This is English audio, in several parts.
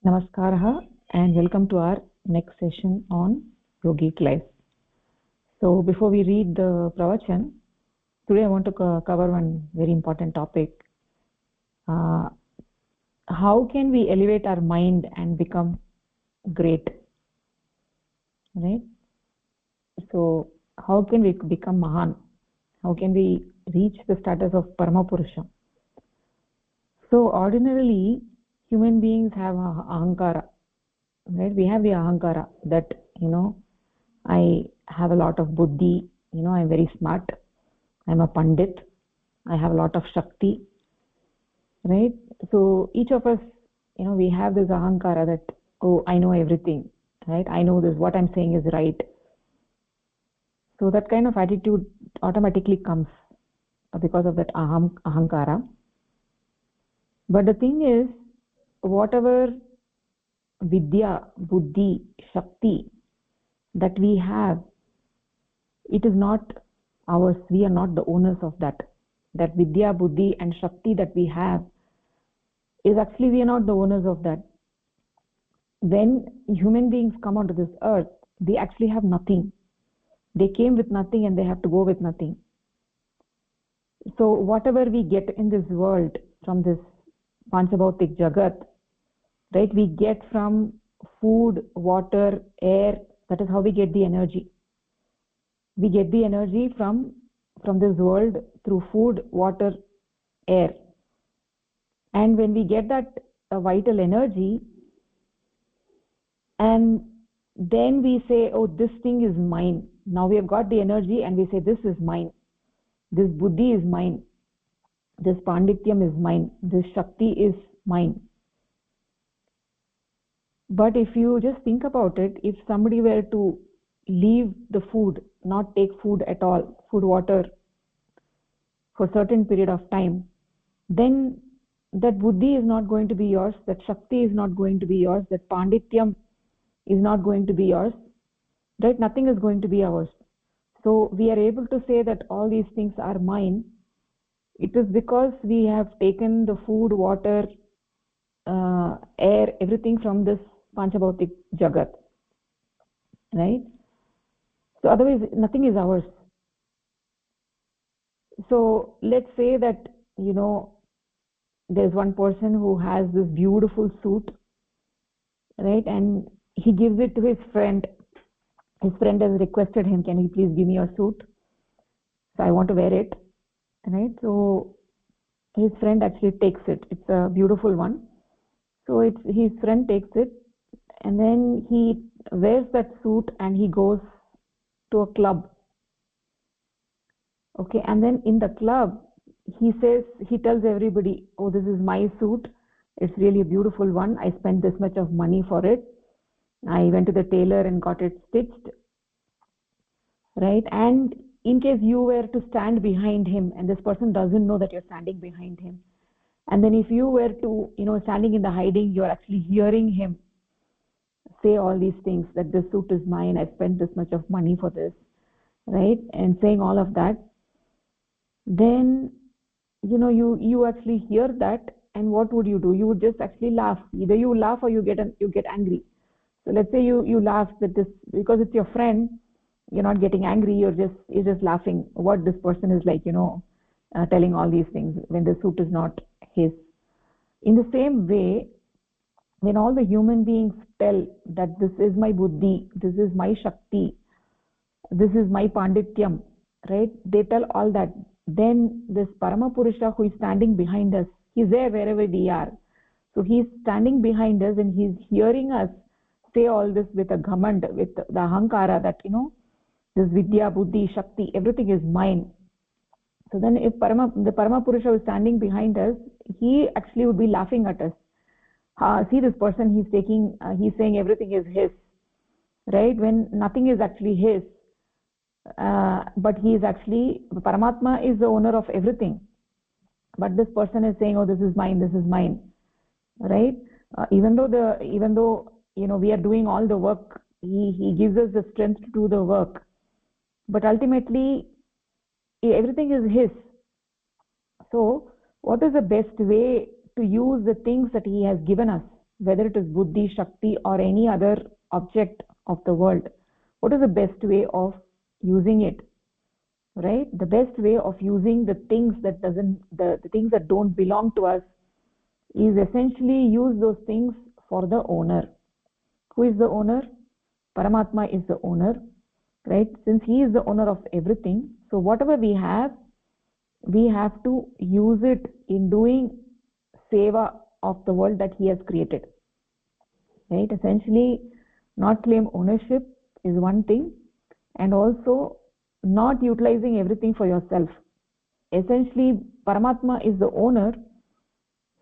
Namaskaraha and welcome to our next session on yogic life. So before we read the pravachan, today I want to cover one very important topic. How can we elevate our mind and become great? Right? So how can we become Mahan? How can we reach the status of Paramapurusha? So ordinarily, human beings have ahankara. Right? We have the ahankara that, I have a lot of buddhi, I'm very smart, I'm a pandit, I have a lot of shakti, right? So each of us, we have this ahankara that, oh, I know everything, right? I know this, what I'm saying is right. So that kind of attitude automatically comes because of that ahankara. But the thing is, whatever vidya, buddhi, shakti that we have, it is not ours. We are not the owners of that. That vidya, buddhi and shakti that we have is actually, we are not the owners of that. When human beings come onto this earth, they actually have nothing. They came with nothing and they have to go with nothing. So whatever we get in this world from this Panchabhautik Jagat, right, we get from food, water, air. That is how we get the energy. We get the energy from this world through food, water, air. And when we get that vital energy, and then we say, oh, this thing is mine. Now we have got the energy and we say, this is mine. This buddhi is mine. This pandityam is mine. This shakti is mine. But if you just think about it, if somebody were to leave the food, not take food at all, food, water, for a certain period of time, then that buddhi is not going to be yours, that shakti is not going to be yours, that pandityam is not going to be yours, right? Nothing is going to be ours. So we are able to say that all these things are mine. It is because we have taken the food, water, air, everything from this Panchabhautik Jagat, right? So otherwise nothing is ours. So let's say that, there's one person who has this beautiful suit, right? And he gives it to his friend. His friend has requested him, can you please give me your suit? So I want to wear it, right? So his friend actually takes it. It's a beautiful one. So his friend takes it, and then he wears that suit and he goes to a club. Okay, and then in the club, he tells everybody, oh, this is my suit. It's really a beautiful one. I spent this much of money for it. I went to the tailor and got it stitched, right? And in case you were to stand behind him and this person doesn't know that you're standing behind him, and then if you were to, standing in the hiding, you're actually hearing him say all these things, that this suit is mine, I spent this much of money for this, right? And saying all of that, then, you actually hear that, and what would you do? You would just actually laugh. Either you laugh or you get angry. So let's say you laugh that this, because it's your friend, you're not getting angry, you're just laughing what this person is like, telling all these things when the suit is not his. In the same way, when all the human beings tell that this is my buddhi, this is my shakti, this is my pandityam, right? They tell all that. Then this Paramapurusha who is standing behind us, he's there wherever we are. So he's standing behind us and he's hearing us say all this with a ghamand, with the ahankara that, this vidya, buddhi, shakti, everything is mine. So then if the Paramapurusha is standing behind us, he actually would be laughing at us. See this person, he's saying everything is his, right? When nothing is actually his, but he is actually, Paramatma is the owner of everything. But this person is saying, oh, this is mine, right? Even though we are doing all the work, he gives us the strength to do the work, but ultimately everything is his. So what is the best way to use the things that he has given us? whether it is buddhi, shakti, or any other object of the world, what is the best way of using it? Right? The best way of using the things that the things that don't belong to us is essentially use those things for the owner. Who is the owner? Paramatma is the owner, right? Since he is the owner of everything, so whatever we have to use it in doing seva of the world that he has created, right? Essentially, not claim ownership is one thing, and also not utilizing everything for yourself. Essentially, Paramatma is the owner,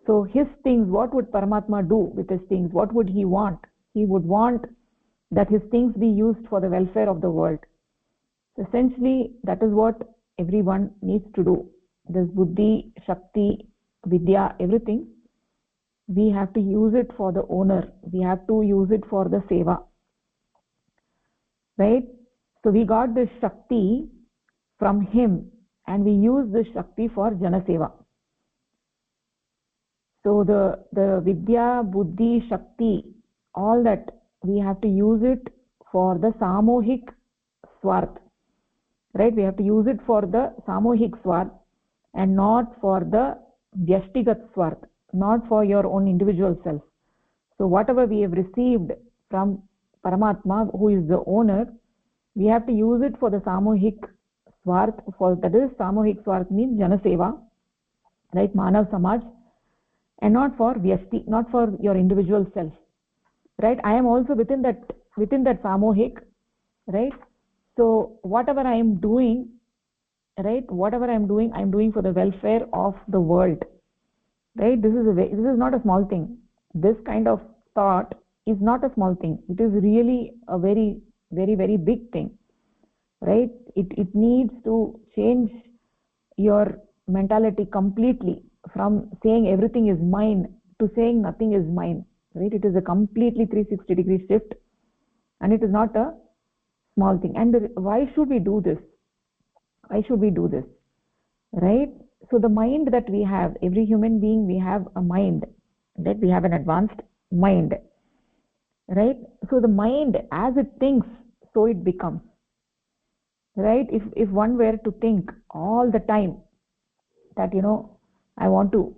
so his things, what would Paramatma do with his things? What would he want? He would want that his things be used for the welfare of the world. So essentially, that is what everyone needs to do. This buddhi, shakti, vidya, everything, we have to use it for the owner. We have to use it for the seva. Right? So we got this shakti from him and we use this shakti for jana seva. So the vidya, buddhi, shakti, all that, we have to use it for the samohik swarth. Right? We have to use it for the samohik swarth and not for the vyashtigat swarth, not for your own individual self. So whatever we have received from Paramatma, who is the owner, we have to use it for the samohik swarth. For that is samohik swarth means jana seva, right? Manav samaj, and not for vyashti, not for your individual self, right? I am also within that samohik, right? So whatever I am doing, right? Whatever I am doing for the welfare of the world, right? This is not a small thing. This kind of thought is not a small thing. It is really a very, very, very big thing, right? It needs to change your mentality completely from saying everything is mine to saying nothing is mine, right? It is a completely 360-degree shift, and it is not a small thing. And why should we do this? Why should we do this? Right? So the mind that we have, every human being, we have a mind, that we have an advanced mind, right? So the mind, as it thinks, so it becomes, right? If one were to think all the time that I want to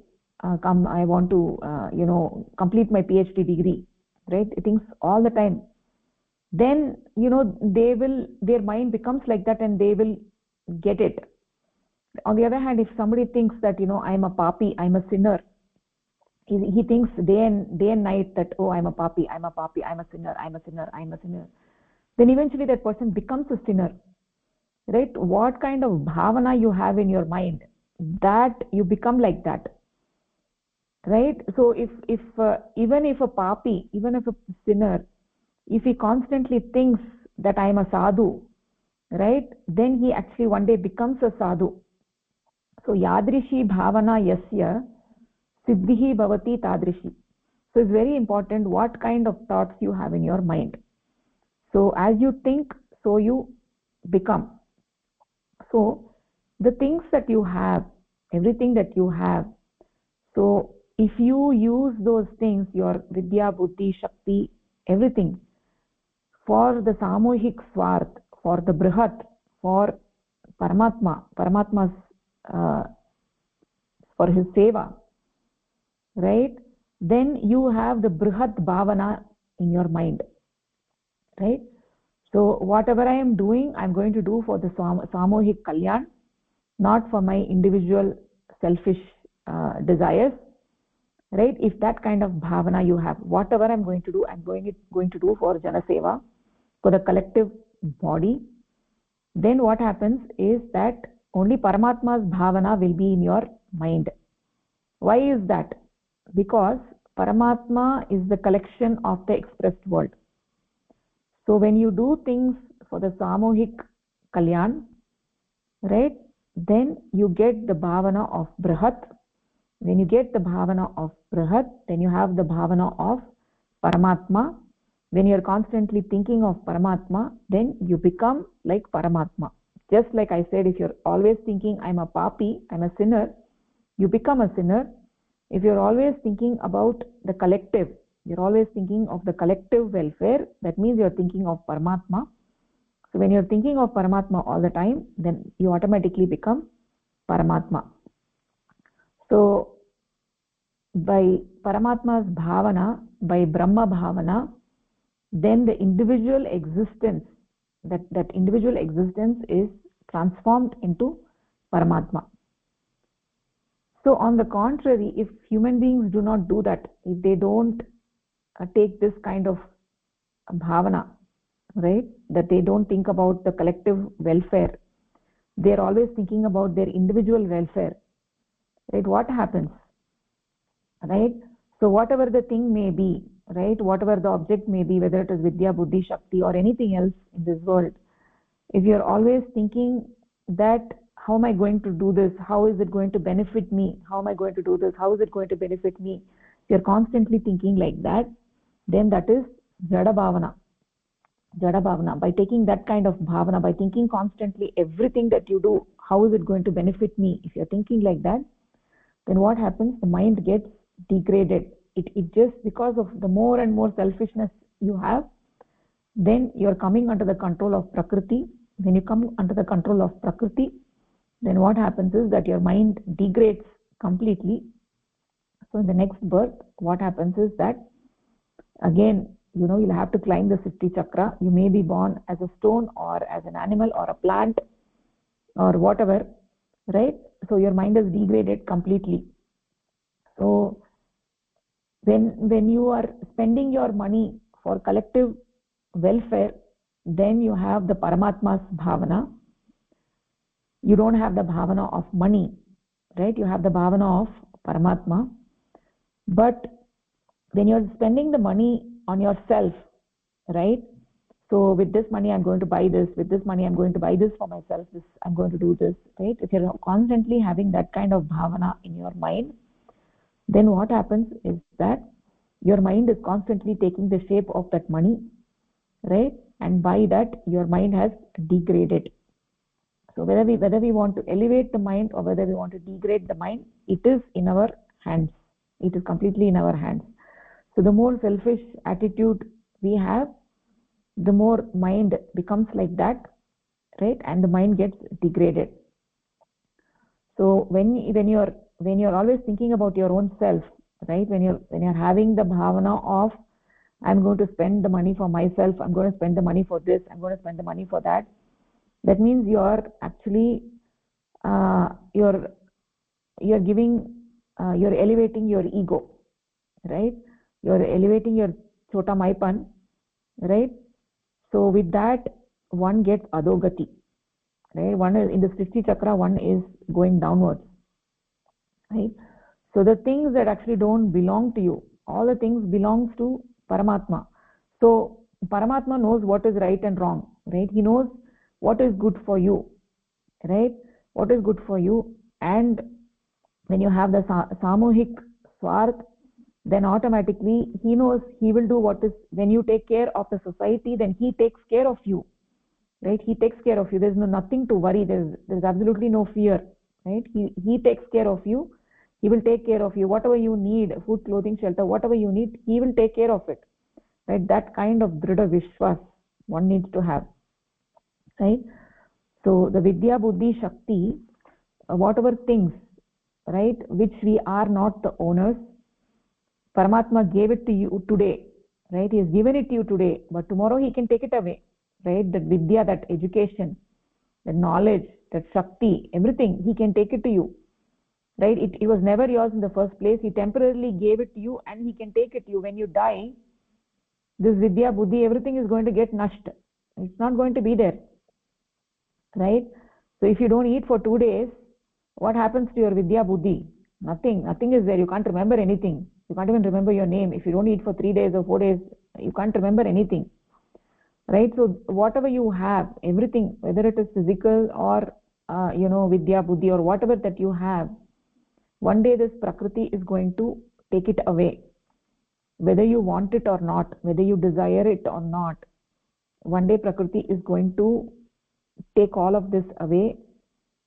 complete my PhD degree, right? It thinks all the time, then their mind becomes like that and they will get it. On the other hand, if somebody thinks that I'm a papi, I'm a sinner, he thinks day and night that, oh, I'm a papi, I'm a sinner, then eventually that person becomes a sinner, right? What kind of bhavana you have in your mind, that you become like that, right? So if even if a papi, even if a sinner, if he constantly thinks that I am a sadhu, right, then he actually one day becomes a sadhu. So yadrishi bhavana yasya siddhihi bhavati tadrishi. So it's very important what kind of thoughts you have in your mind. So as you think, so you become. So the things that you have, everything that you have, so if you use those things, your vidya, buddhi, shakti, everything, for the samohik swarth, for the brihat, for Paramatma's for his seva, right? Then you have the brihat bhavana in your mind, right? So whatever I am doing, I'm going to do for the samohik kalyan, not for my individual selfish desires, right? If that kind of bhavana you have, whatever I'm going to do, I'm going to do for jana seva, for the collective body, then what happens is that only Paramatma's bhavana will be in your mind. Why is that? Because Paramatma is the collection of the expressed world. So when you do things for the samohik kalyan, right, then you get the bhavana of brihat. When you get the bhavana of brihat, then you have the bhavana of Paramatma. When you're constantly thinking of Paramatma, then you become like Paramatma. Just like I said, if you're always thinking I'm a papi, I'm a sinner, you become a sinner. If you're always thinking about the collective, You're always thinking of the collective welfare. That means you're thinking of Paramatma. So when you're thinking of Paramatma all the time, then you automatically become Paramatma. So by Paramatma's bhavana, by Brahma bhavana, then the individual existence, that individual existence is transformed into Paramatma. So on the contrary, if human beings do not do that, if they don't take this kind of bhavana, right, that they don't think about the collective welfare, they're always thinking about their individual welfare, right, what happens, right? So whatever the thing may be, right, whatever the object may be, whether it is Vidya, Buddhi, Shakti or anything else in this world, if you're always thinking that how am I going to do this, how is it going to benefit me, how am I going to do this, how is it going to benefit me, if you're constantly thinking like that, then that is Jada Bhavana. Jada Bhavana. By taking that kind of bhavana, by thinking constantly everything that you do, how is it going to benefit me, if you're thinking like that, then what happens? The mind gets degraded. It just, because of the more and more selfishness you have, then you're coming under the control of Prakriti. When you come under the control of Prakriti, then what happens is that your mind degrades completely. So in the next birth, what happens is that again, you'll have to climb the Siddhi Chakra. You may be born as a stone or as an animal or a plant or whatever, right? So your mind is degraded completely. So when you are spending your money for collective welfare, then you have the Paramatma's bhavana. You don't have the bhavana of money, right? You have the bhavana of Paramatma. But when you're spending the money on yourself, right? So with this money I'm going to buy this, with this money I'm going to buy this for myself, this I'm going to do this, right? If you're constantly having that kind of bhavana in your mind, then what happens is that your mind is constantly taking the shape of that money, right? And by that your mind has degraded. So whether we want to elevate the mind or whether we want to degrade the mind, it is in our hands. It is completely in our hands. So the more selfish attitude we have, the more mind becomes like that, right? And the mind gets degraded. So when you're always thinking about your own self, right? When you're having the bhavana of I'm going to spend the money for myself, I'm going to spend the money for this, I'm going to spend the money for that, that means you're actually you're elevating your ego, right? You're elevating your chota maipan, right? So with that one gets adogati, right? One is in the Srishti Chakra, one is going downwards, right? So the things that actually don't belong to you, all the things belongs to Paramatma. So Paramatma knows what is right and wrong, right? He knows what is good for you, right? What is good for you. And when you have the samuhik swarth, then automatically he knows he will do what is, when you take care of the society, then he takes care of you, right? He takes care of you. There's nothing to worry. There's absolutely no fear, right? He takes care of you. He will take care of you. Whatever you need, food, clothing, shelter, whatever you need, he will take care of it, right? That kind of drida vishwas one needs to have, right? So the Vidya, Buddhi, Shakti, whatever things, right, which we are not the owners, Paramatma gave it to you today, right? He has given it to you today, but tomorrow he can take it away, right? That Vidya, that education, that knowledge, that Shakti, everything, he can take it to you, right? It was never yours in the first place. He temporarily gave it to you and he can take it to you. When you die, this Vidya, Buddhi, everything is going to get nasht. It's not going to be there, right? So if you don't eat for 2 days, what happens to your Vidya, Buddhi? Nothing is there. You can't remember anything. You can't even remember your name. If you don't eat for 3 days or 4 days, you can't remember anything, right? So whatever you have, everything, whether it is physical or Vidya, Buddhi or whatever that you have, one day this Prakriti is going to take it away. Whether you want it or not, whether you desire it or not, one day Prakriti is going to take all of this away.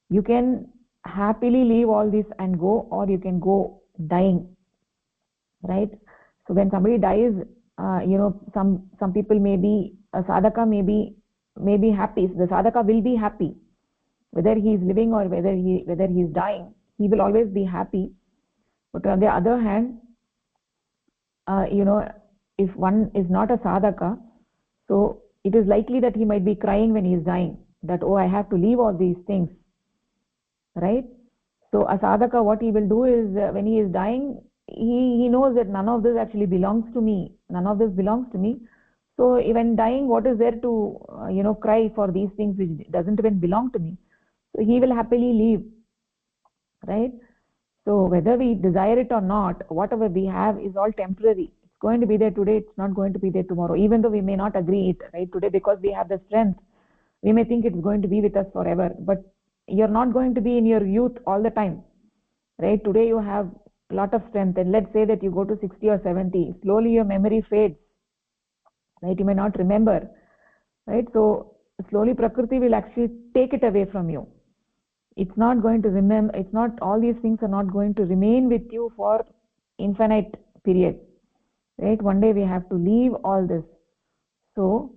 You can happily leave all this and go, or you can go dying, right? So when somebody dies, some people may be, a sadhaka may be happy. The sadhaka will be happy, whether he is living or whether he is dying. He will always be happy. But on the other hand, if one is not a sadhaka, so it is likely that he might be crying when he is dying, that, oh, I have to leave all these things, right? So a sadhaka, what he will do is, when he is dying, he knows that none of this actually belongs to me. None of this belongs to me. So when dying, what is there to, cry for these things which doesn't even belong to me? So he will happily leave, right? So whether we desire it or not, whatever we have is all temporary. It's going to be there today, it's not going to be there tomorrow, even though we may not agree it, right? Today, because we have the strength, we may think it's going to be with us forever, but you're not going to be in your youth all the time, right? Today you have a lot of strength, and let's say that you go to 60 or 70, slowly your memory fades, right? You may not remember, right? So slowly Prakriti will actually take it away from you. It's not going to remember, it's not, all these things are not going to remain with you for infinite period, right? One day we have to leave all this. So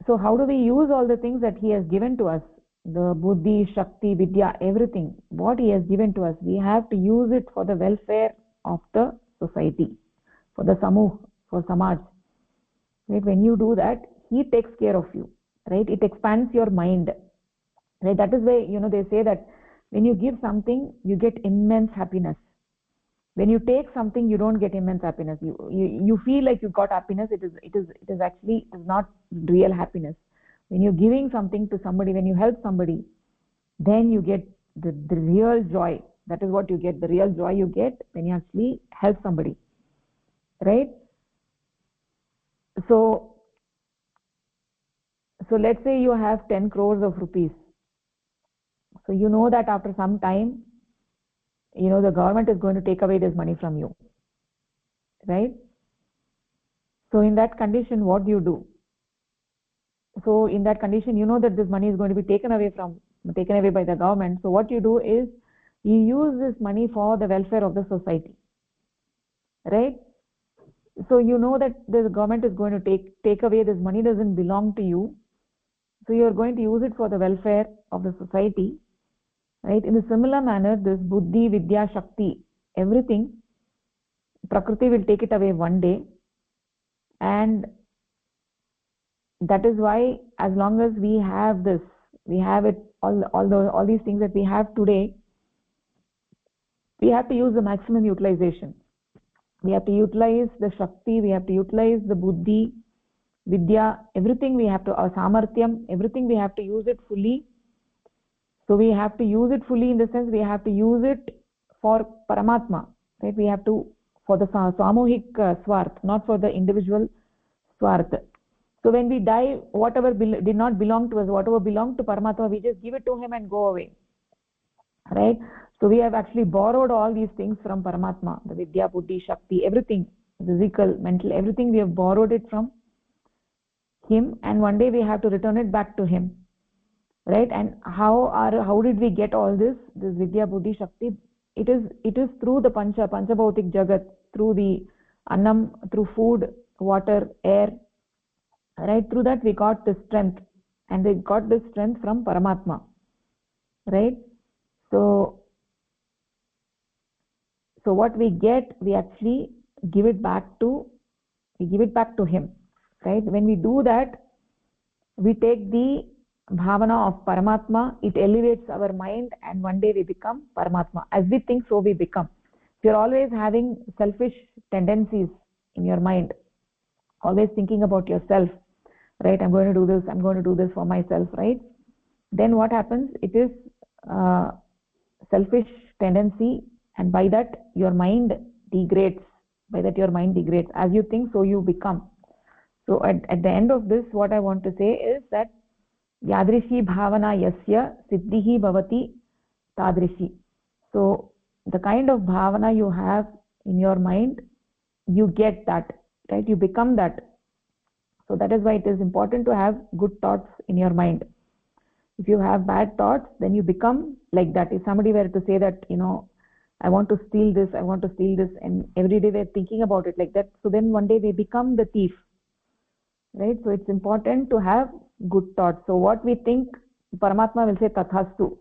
how do we use all the things that he has given to us? The buddhi, shakti, vidya, everything, what he has given to us, we have to use it for the welfare of the society, for the samuh, for samaj, right? When you do that, he takes care of you, right? It expands your mind, right? That is why, they say that when you give something, you get immense happiness. When you take something, you don't get immense happiness. You feel like you got happiness. It is actually, it is not real happiness. When you're giving something to somebody, when you help somebody, then you get the real joy. That is what you get. The real joy you get when you actually help somebody, right? So let's say you have 10 crores of rupees. So you know that after some time, the government is going to take away this money from you, right? So in that condition, what do you do? So in that condition, you know that this money is going to be taken away by the government. So what you do is, you use this money for the welfare of the society, right? So you know that the government is going to take away this money, doesn't belong to you. So you are going to use it for the welfare of the society, right? In a similar manner, this buddhi, vidya, shakti, everything, Prakriti will take it away one day, and that is why, as long as we have this, we have it, all these things that we have today, we have to use the maximum utilization. We have to utilize the shakti, we have to utilize the buddhi, vidya, everything we have to, our samarthyam, everything we have to use it fully. So we have to use it fully, in the sense we have to use it for Paramatma, right? We have to, for the samuhik swarth, not for the individual swarth. So when we die, whatever did not belong to us, whatever belonged to Paramatma, we just give it to him and go away, right? So we have actually borrowed all these things from Paramatma, the vidya, buddhi, shakti, everything, physical, mental, everything, we have borrowed it from him, and one day we have to return it back to him, right? And how did we get all this vidya, buddhi, shakti? It is through the panchabhautik jagat, through the annam, through food, water, air, right? Through that we got the strength, and we got this strength from Paramatma, right? So what we get, we actually give it back to him, right? When we do that, we take the bhavana of Paramatma, it elevates our mind, and one day we become Paramatma. As we think, so we become. If you're always having selfish tendencies in your mind, always thinking about yourself, right? I'm going to do this for myself, right? Then what happens? It is selfish tendency, and by that your mind degrades. As you think, so you become. So at the end of this, what I want to say is that yadrishi bhavana yasya siddhihi bhavati tadrishi. So the kind of bhavana you have in your mind, you get that, right? You become that. So that is why it is important to have good thoughts in your mind. If you have bad thoughts, then you become like that. If somebody were to say that, I want to steal this, I want to steal this, and every day we're thinking about it like that. So then one day we become the thief, right? So it's important to have good thoughts. So what we think, Paramatma will say tathastu,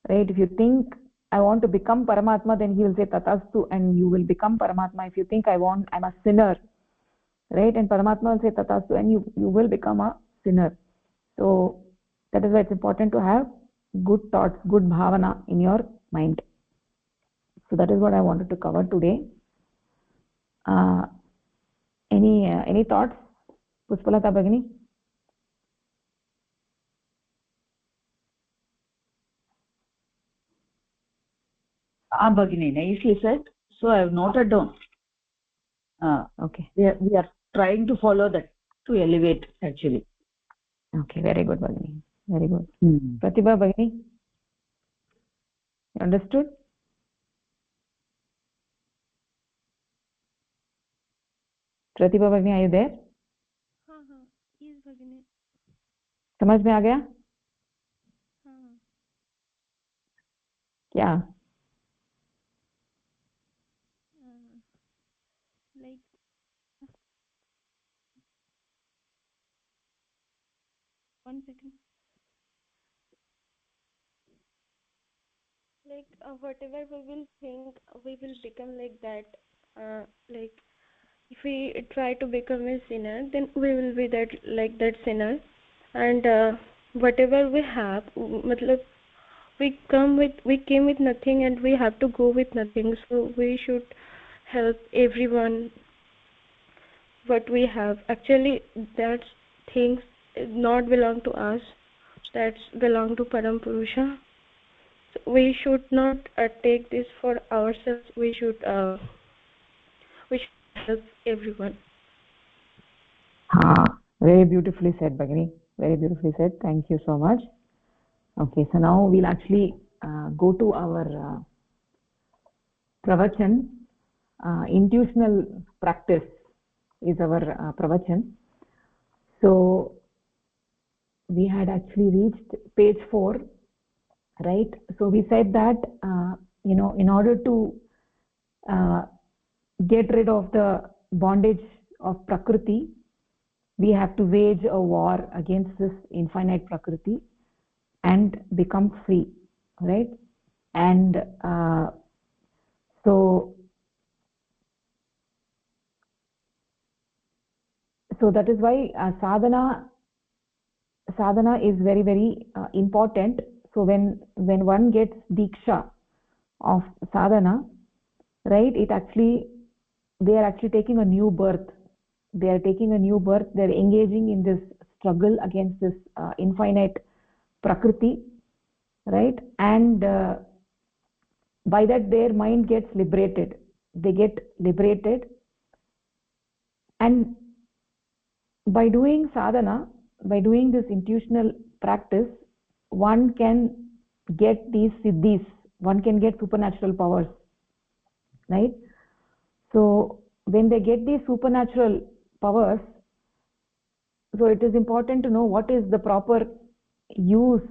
right? If you think I want to become Paramatma, then he will say tathastu, and you will become Paramatma. If you think I'm a sinner, right, and Paramatma will say tathastu, and you will become a sinner. So that is why it's important to have good thoughts, good bhavana in your mind. So that is what I wanted to cover today. uh, any thoughts, Pushpalata Bhagini? Bhagini, nicely said. So I have noted down. Okay. We are trying to follow that to elevate, actually. Okay, very good, Bhagini. Very good. Hmm. Pratibha Bhagini, you understood? Pratibha Bhagini, are you there? हाँ हाँ yes भगिनी समझ में आ गया हाँ क्या? like one second like whatever we will think we will become like that like if we try to become a sinner then we will be that like that sinner and whatever we have matlab we came with nothing and we have to go with nothing, so we should help everyone what we have. Actually that's things not belong to us, that's belong to Param Purusha. So we should not take this for ourselves, we should help everyone. Very beautifully said, Bhagini. Very beautifully said. Thank you so much. Okay, so now we'll actually go to our pravachan. Intuitional practice is our pravachan. So we had actually reached page 4, right? So we said that in order to uh, get rid of the bondage of Prakriti, we have to wage a war against this infinite Prakriti and become free, right? And so that is why sadhana is very very important. So when one gets diksha of sadhana, right, they are actually taking a new birth. They're engaging in this struggle against this infinite Prakriti, right? And by that their mind gets liberated. They get liberated, and by doing sadhana, by doing this intuitional practice, one can get these siddhis, one can get supernatural powers, right? So when they get these supernatural powers, so it is important to know what is the proper use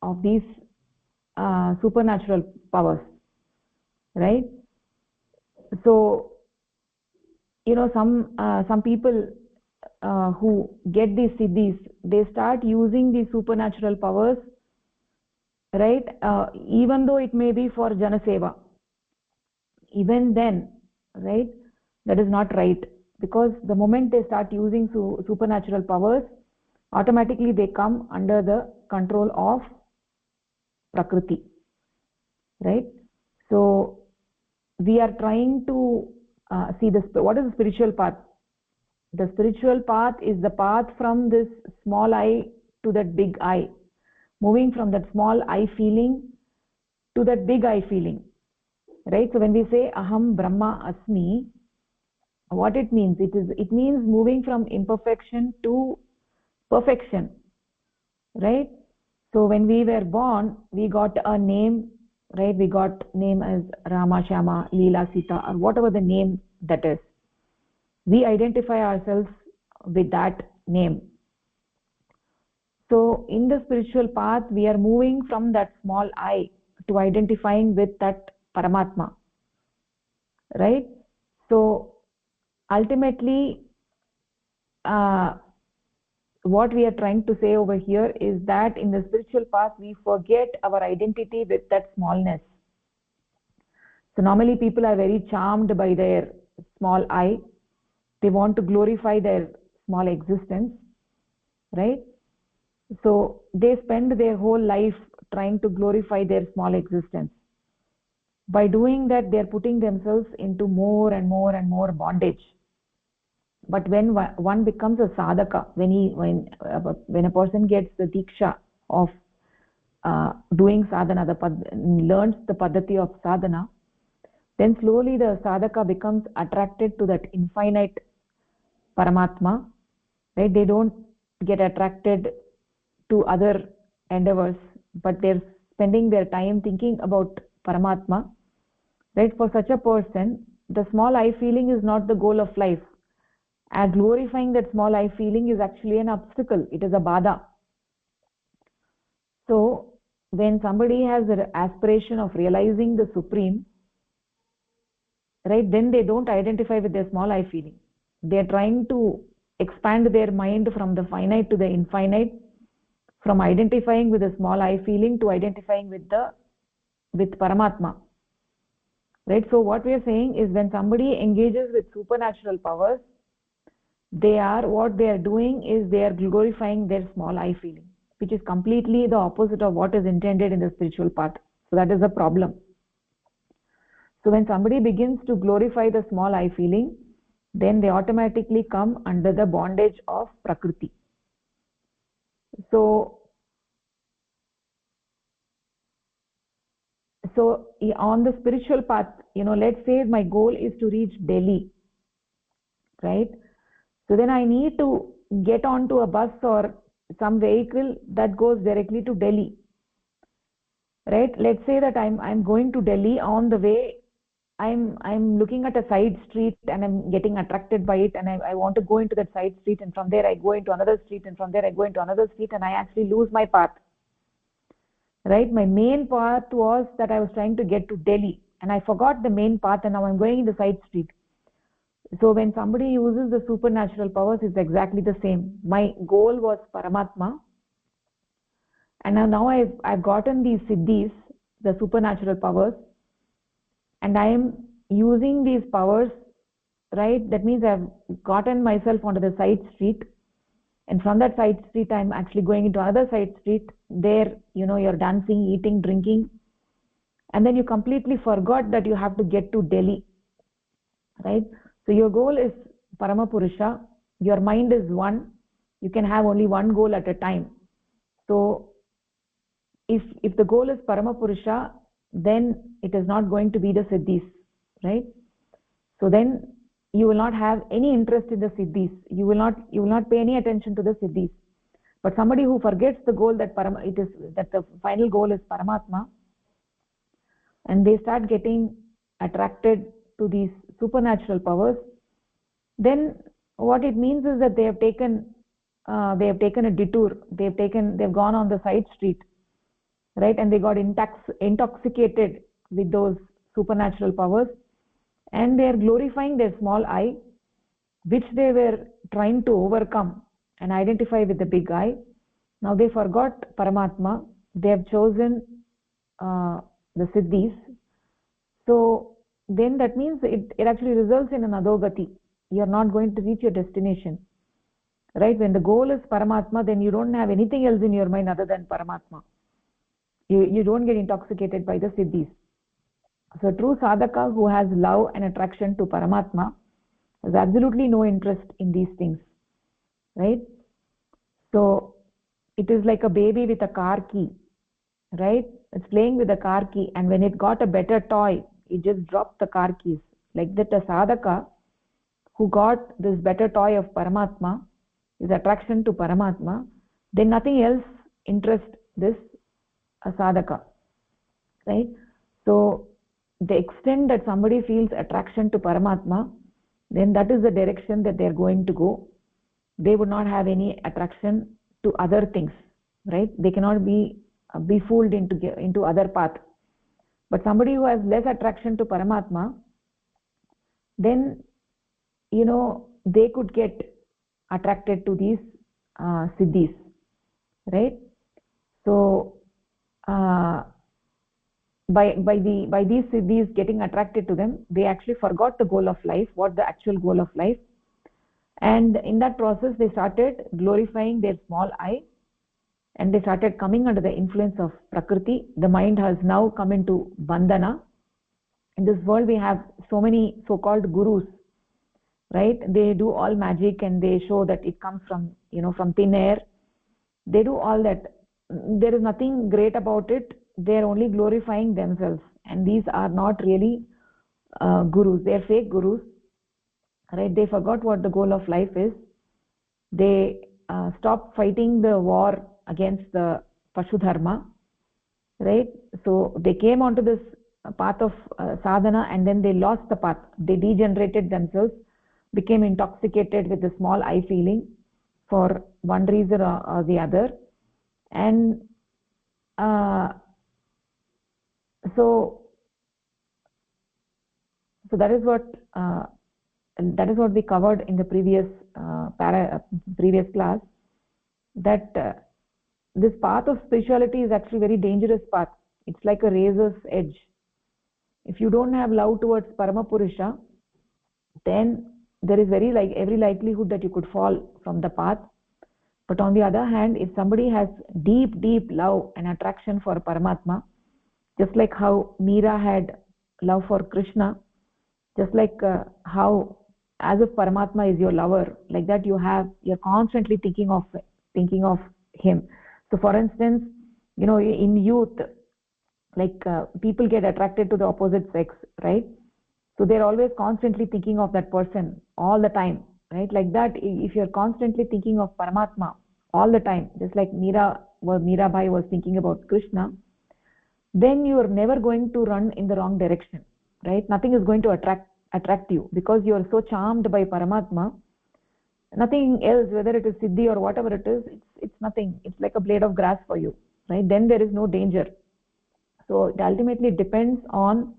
of these supernatural powers, right? So some people who get these siddhis, they start using these supernatural powers, right? Even though it may be for janaseva, even then, right, that is not right, because the moment they start using supernatural powers, automatically they come under the control of Prakriti, right? So we are trying to see what is the spiritual path. The spiritual path is the path from this small I to that big I, moving from that small I feeling to that big I feeling, right? So when we say aham brahma asmi, what it means, it means moving from imperfection to perfection, right? So when we were born, we got a name, right? We got name as Rama, Shama, Leela, Sita, or whatever the name that is. We identify ourselves with that name. So in the spiritual path, we are moving from that small I to identifying with that Paramatma. right? So ultimately, what we are trying to say over here is that in the spiritual path we forget our identity with that smallness. So normally people are very charmed by their small I. They want to glorify their small existence, right? So they spend their whole life trying to glorify their small existence. By doing that, they are putting themselves into more and more and more bondage. But when one becomes a sadhaka, when a person gets the diksha of doing sadhana, learns the paddhati of sadhana, then slowly the sadhaka becomes attracted to that infinite Paramatma, right? They don't get attracted to other endeavors, but they're spending their time thinking about Paramatma, right? For such a person, the small I feeling is not the goal of life. And glorifying that small I feeling is actually an obstacle. It is a bada. So when somebody has the aspiration of realizing the Supreme, right, then they don't identify with their small I feeling. They are trying to expand their mind from the finite to the infinite, from identifying with the small I feeling to identifying with Paramatma. Right? So what we are saying is when somebody engages with supernatural powers, what they are doing is they are glorifying their small I feeling, which is completely the opposite of what is intended in the spiritual path. So that is a problem. So when somebody begins to glorify the small I feeling, then they automatically come under the bondage of Prakriti. So on the spiritual path, let's say my goal is to reach Delhi, right? So then I need to get onto a bus or some vehicle that goes directly to Delhi, right? Let's say that I'm going to Delhi. On the way I'm looking at a side street and I'm getting attracted by it, and I want to go into that side street, and from there I go into another street, and from there I go into another street, and I actually lose my path, right? My main path was that I was trying to get to Delhi, and I forgot the main path, and now I'm going in the side street. So when somebody uses the supernatural powers, it's exactly the same. My goal was Paramatma, and now I've gotten these siddhis, the supernatural powers, and I am using these powers, right? That means I've gotten myself onto the side street, and from that side street I'm actually going into another side street. There, you're dancing, eating, drinking, and then you completely forgot that you have to get to Delhi, right? So your goal is Paramapurusha, your mind is one, you can have only one goal at a time. So if the goal is Paramapurusha, then it is not going to be the siddhis, right? So then you will not have any interest in the siddhis. You will not pay any attention to the siddhis. But somebody who forgets the goal that the final goal is Paramatma, and they start getting attracted to these supernatural powers, then what it means is that they have taken a detour. They've gone on the side street, right? And they got intoxicated with those supernatural powers, and they are glorifying their small I, which they were trying to overcome and identify with the big I. Now they forgot Paramatma. They have chosen the siddhis. So then that means it actually results in an adogati. You are not going to reach your destination, right? When the goal is Paramatma, then you don't have anything else in your mind other than Paramatma. You don't get intoxicated by the siddhis. So true sadhaka who has love and attraction to Paramatma has absolutely no interest in these things, right? So it is like a baby with a car key, right? It's playing with the car key, and when it got a better toy, it just dropped the car keys. Like that, a sadhaka who got this better toy of Paramatma, his attraction to Paramatma, then nothing else interests this sadhaka, right? So the extent that somebody feels attraction to Paramatma, then that is the direction that they're going to go. They would not have any attraction to other things, right? They cannot be fooled into other path. But somebody who has less attraction to Paramatma, then they could get attracted to these siddhis, right? So uh, by these siddhis getting attracted to them, they actually forgot the goal of life, what the actual goal of life, and in that process they started glorifying their small I, and they started coming under the influence of prakriti. The mind has now come into bandhana. In this world we have so many so called gurus, right? They do all magic and they show that it comes from from thin air. They do all that. There is nothing great about it. They are only glorifying themselves, and these are not really gurus. They are fake gurus, right? They forgot what the goal of life is. They stopped fighting the war against the pashu dharma, right? So they came onto this path of sadhana, and then they lost the path. They degenerated themselves, became intoxicated with the small I feeling for one reason or the other. And uh, so so uh, that is what we covered in the previous class, that this path of spirituality is actually very dangerous path. It's like a razor's edge. If you don't have love towards Paramapurusha, then there is every likelihood that you could fall from the path. But on the other hand, if somebody has deep love and attraction for Paramatma, just like how Meera had love for Krishna, just like how, as if Paramatma is your lover, like that you're constantly thinking of him. So for instance, in youth, like people get attracted to the opposite sex, right? So they're always constantly thinking of that person all the time, right? Like that, if you're constantly thinking of Paramatma all the time, just like Mirabai was thinking about Krishna, then you are never going to run in the wrong direction, right? Nothing is going to attract you, because you are so charmed by Paramatma. Nothing else, whether it is siddhi or whatever it is, it's nothing. It's like a blade of grass for you, right? Then there is no danger. So it ultimately depends on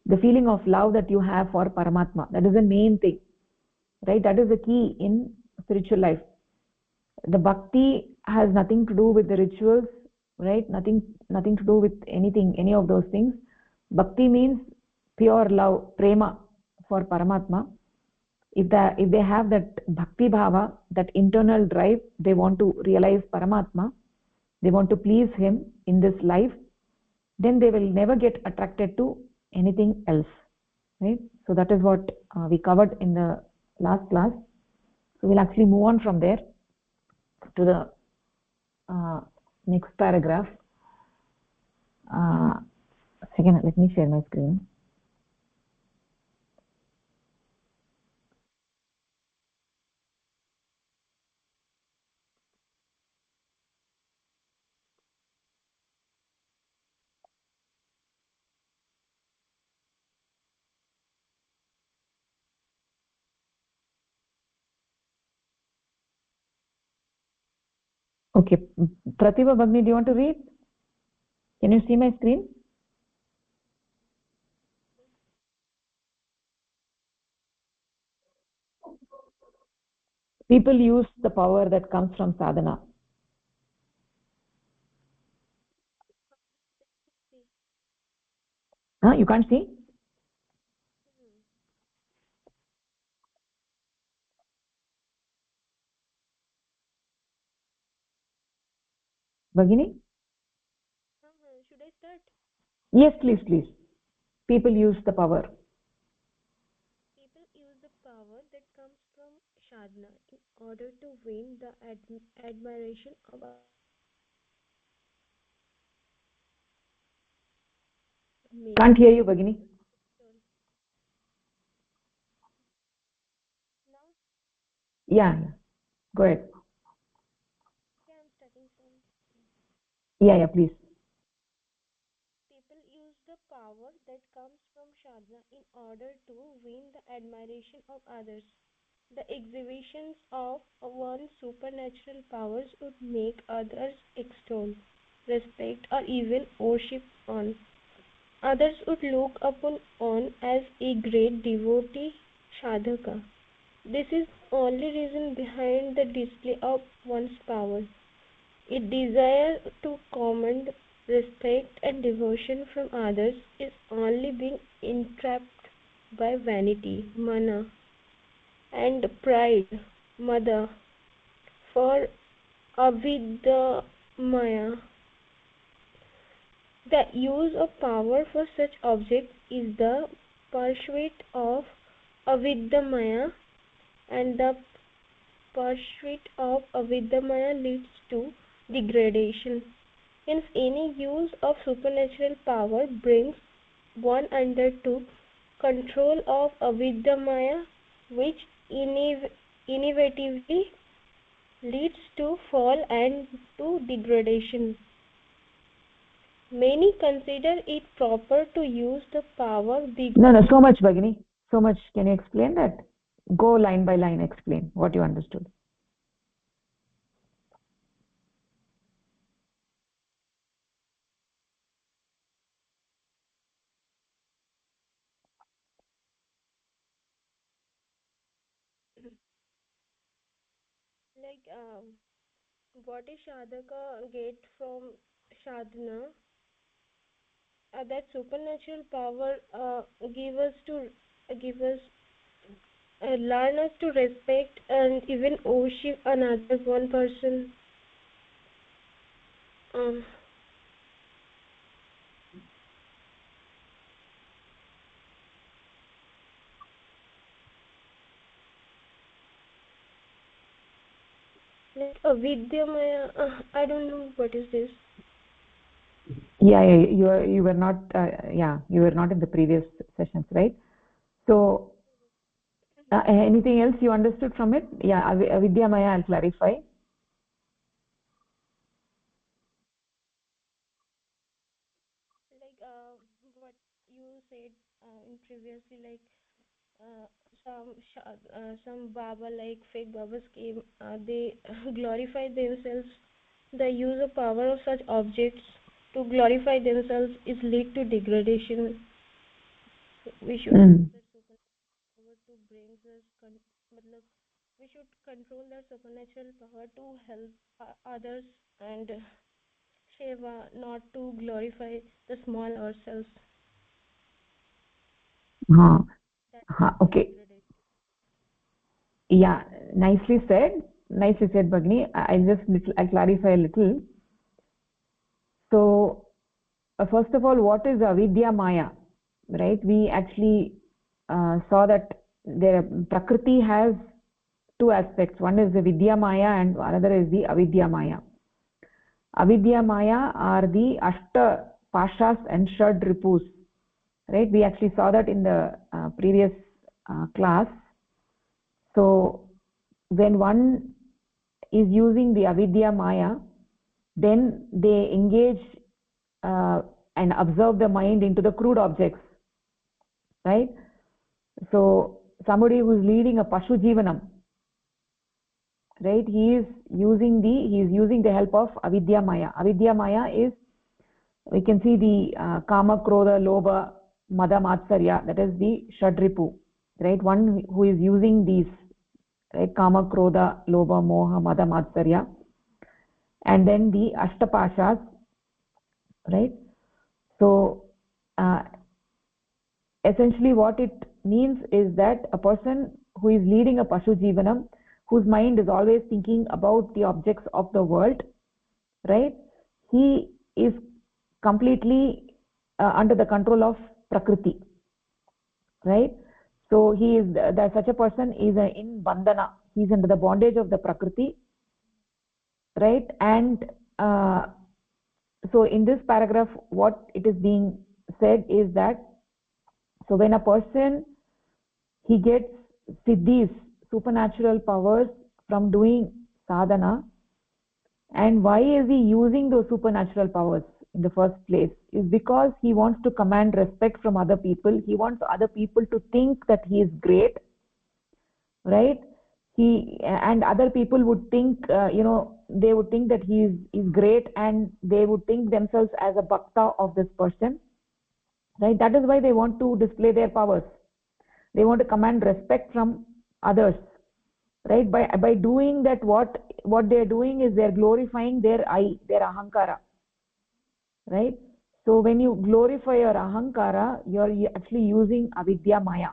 the feeling of love that you have for Paramatma. That is the main thing, right? That is the key in spiritual life. The bhakti has nothing to do with the rituals, right? Nothing to do with any of those things. Bhakti means pure love, prema for Paramatma. If they have that bhakti bhava, that internal drive, they want to realize Paramatma, they want to please him in this life, then they will never get attracted to anything else, right? So that is what we covered in the last class. So we'll actually move on from there to the uh, next paragraph. uh, Second, let me share my screen. Okay, Pratibha Bhagni, do you want to read? Can you see my screen? People use the power that comes from sadhana. Huh? You can't see? Bhagini? Should I start? Yes, please. People use the power. People use the power that comes from sadhana in order to win the admiration of others. Make Can't hear you, Bhagini. sorry. Now, Yeah. Go ahead. okay, I'm starting from. Yeah, please. People use the power that comes from sadhana in order to win the admiration of others. The exhibitions of one's supernatural powers would make others extol, respect, or even worship one. others would look upon on as a great devotee sadhaka. This is the only reason behind the display of one's power. A desire to command respect and devotion from others is only being entrapped by vanity, mana, and pride, mada, for avidya maya. The use of power for such objects is the pursuit of avidya maya, and the pursuit of avidya maya leads to degradation. Hence, any use of supernatural power brings one under to control of avidya maya, which inevitably leads to fall and to degradation. Many consider it proper to use the power because No, so much, Bhagini. So much. Can you explain that? Go line by line, explain what you understood. like what is sadhaka get from sadhana, that supernatural power give us learn us to respect and even worship another one person. um, like a vidyamaya, I don't know what is this. Yeah, you were not. You were not in the previous sessions, right? So, anything else you understood from it? Yeah, Avidya Maya. I'll clarify. Like what you said in previously, like uh, some baba, like fake babas came, they glorify themselves. The use of power of such objects to glorify themselves is lead to degradation. We should Mm. use that supernatural power to bring us matlab, we should control that supernatural power to help others and seva, not to glorify the small ourselves. Huh. That Huh. leads to Okay. degradation. Yeah, nicely said. Nicely said, Bhagini. I'll clarify a little. So, first of all, what is Avidya Maya? Right? We actually saw that Prakriti has two aspects. One is the Vidya Maya and another is the Avidya Maya. Avidya Maya are the Ashta Pashas and Shad Ripus. Right? We actually saw that in the previous class. So, when one is using the Avidya Maya, then they engage uh, and observe the mind into the crude objects, right? So somebody who is leading a Pashu Jivanam, right? He is using the help of Avidya Maya. Avidya Maya is, we can see the Kama, Krodha, Lobha, Mada, Matsarya, that is the Shadripu, right? One who is using these, right? Kama, Krodha, Lobha, Moha, Mada, Matsarya, and then the Ashtapashas, right? So uh, essentially what it means is that a person who is leading a Pashu Jivanam, whose mind is always thinking about the objects of the world, right? He is completely under the control of Prakriti, right? So he is that such a person is in bandhana. He is under the bondage of the Prakriti, right? And uh, so in this paragraph, what it is being said is that so when a person he gets siddhis, supernatural powers from doing sadhana, and why is he using those supernatural powers in the first place is because he wants to command respect from other people. He wants other people to think that he is great, right? He and other people would think, they would think that he is great, and they would think themselves as a bhakta of this person, right? That is why they want to display their powers. They want to command respect from others, right? By doing that, what they are doing is they are glorifying their I, their ahankara, right? So when you glorify your ahankara, you're actually using avidya maya.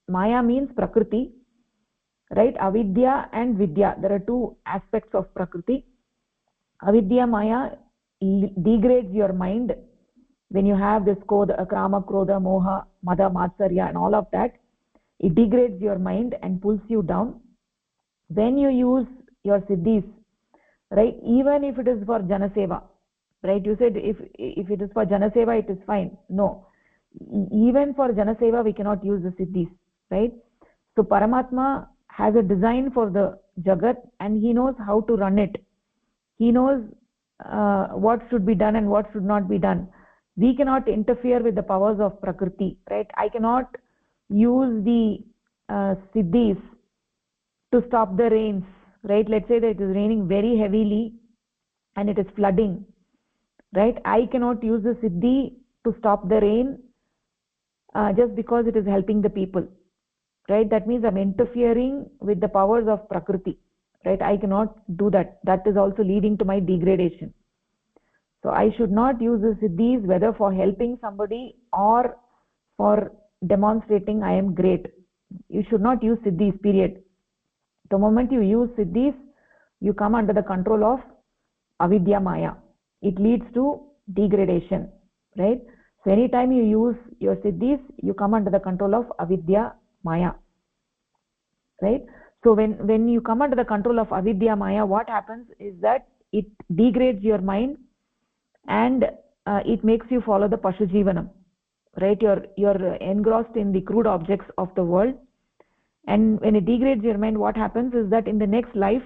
Maya means prakriti, right? Avidya and vidya, there are two aspects of prakriti. Avidya maya degrades your mind when you have this kama, krodha, moha, mada, matsarya and all of that. It degrades your mind and pulls you down. When you use your siddhis, right, even if it is for janaseva, right, you said if it is for janaseva it is fine. No, even for janaseva we cannot use the siddhis, right? So Paramatma has a design for the jagat and he knows how to run it. He knows what should be done and what should not be done. We cannot interfere with the powers of prakriti, right? I cannot use the siddhis to stop the rains, right? Let's say that it is raining very heavily and it is flooding, right? I cannot use the siddhi to stop the rain just because it is helping the people, right? That means I'm interfering with the powers of prakriti, right? I cannot do that. That is also leading to my degradation. So I should not use the siddhis whether for helping somebody or for demonstrating I am great. You should not use siddhis, period. The moment you use siddhis, you come under the control of avidya maya. It leads to degradation, right? So anytime you use your siddhis, you come under the control of avidya maya, right? So when you come under the control of avidya maya, what happens is that it degrades your mind and it makes you follow the pashu jivanam, right? You're engrossed in the crude objects of the world, and when it degrades your mind, what happens is that in the next life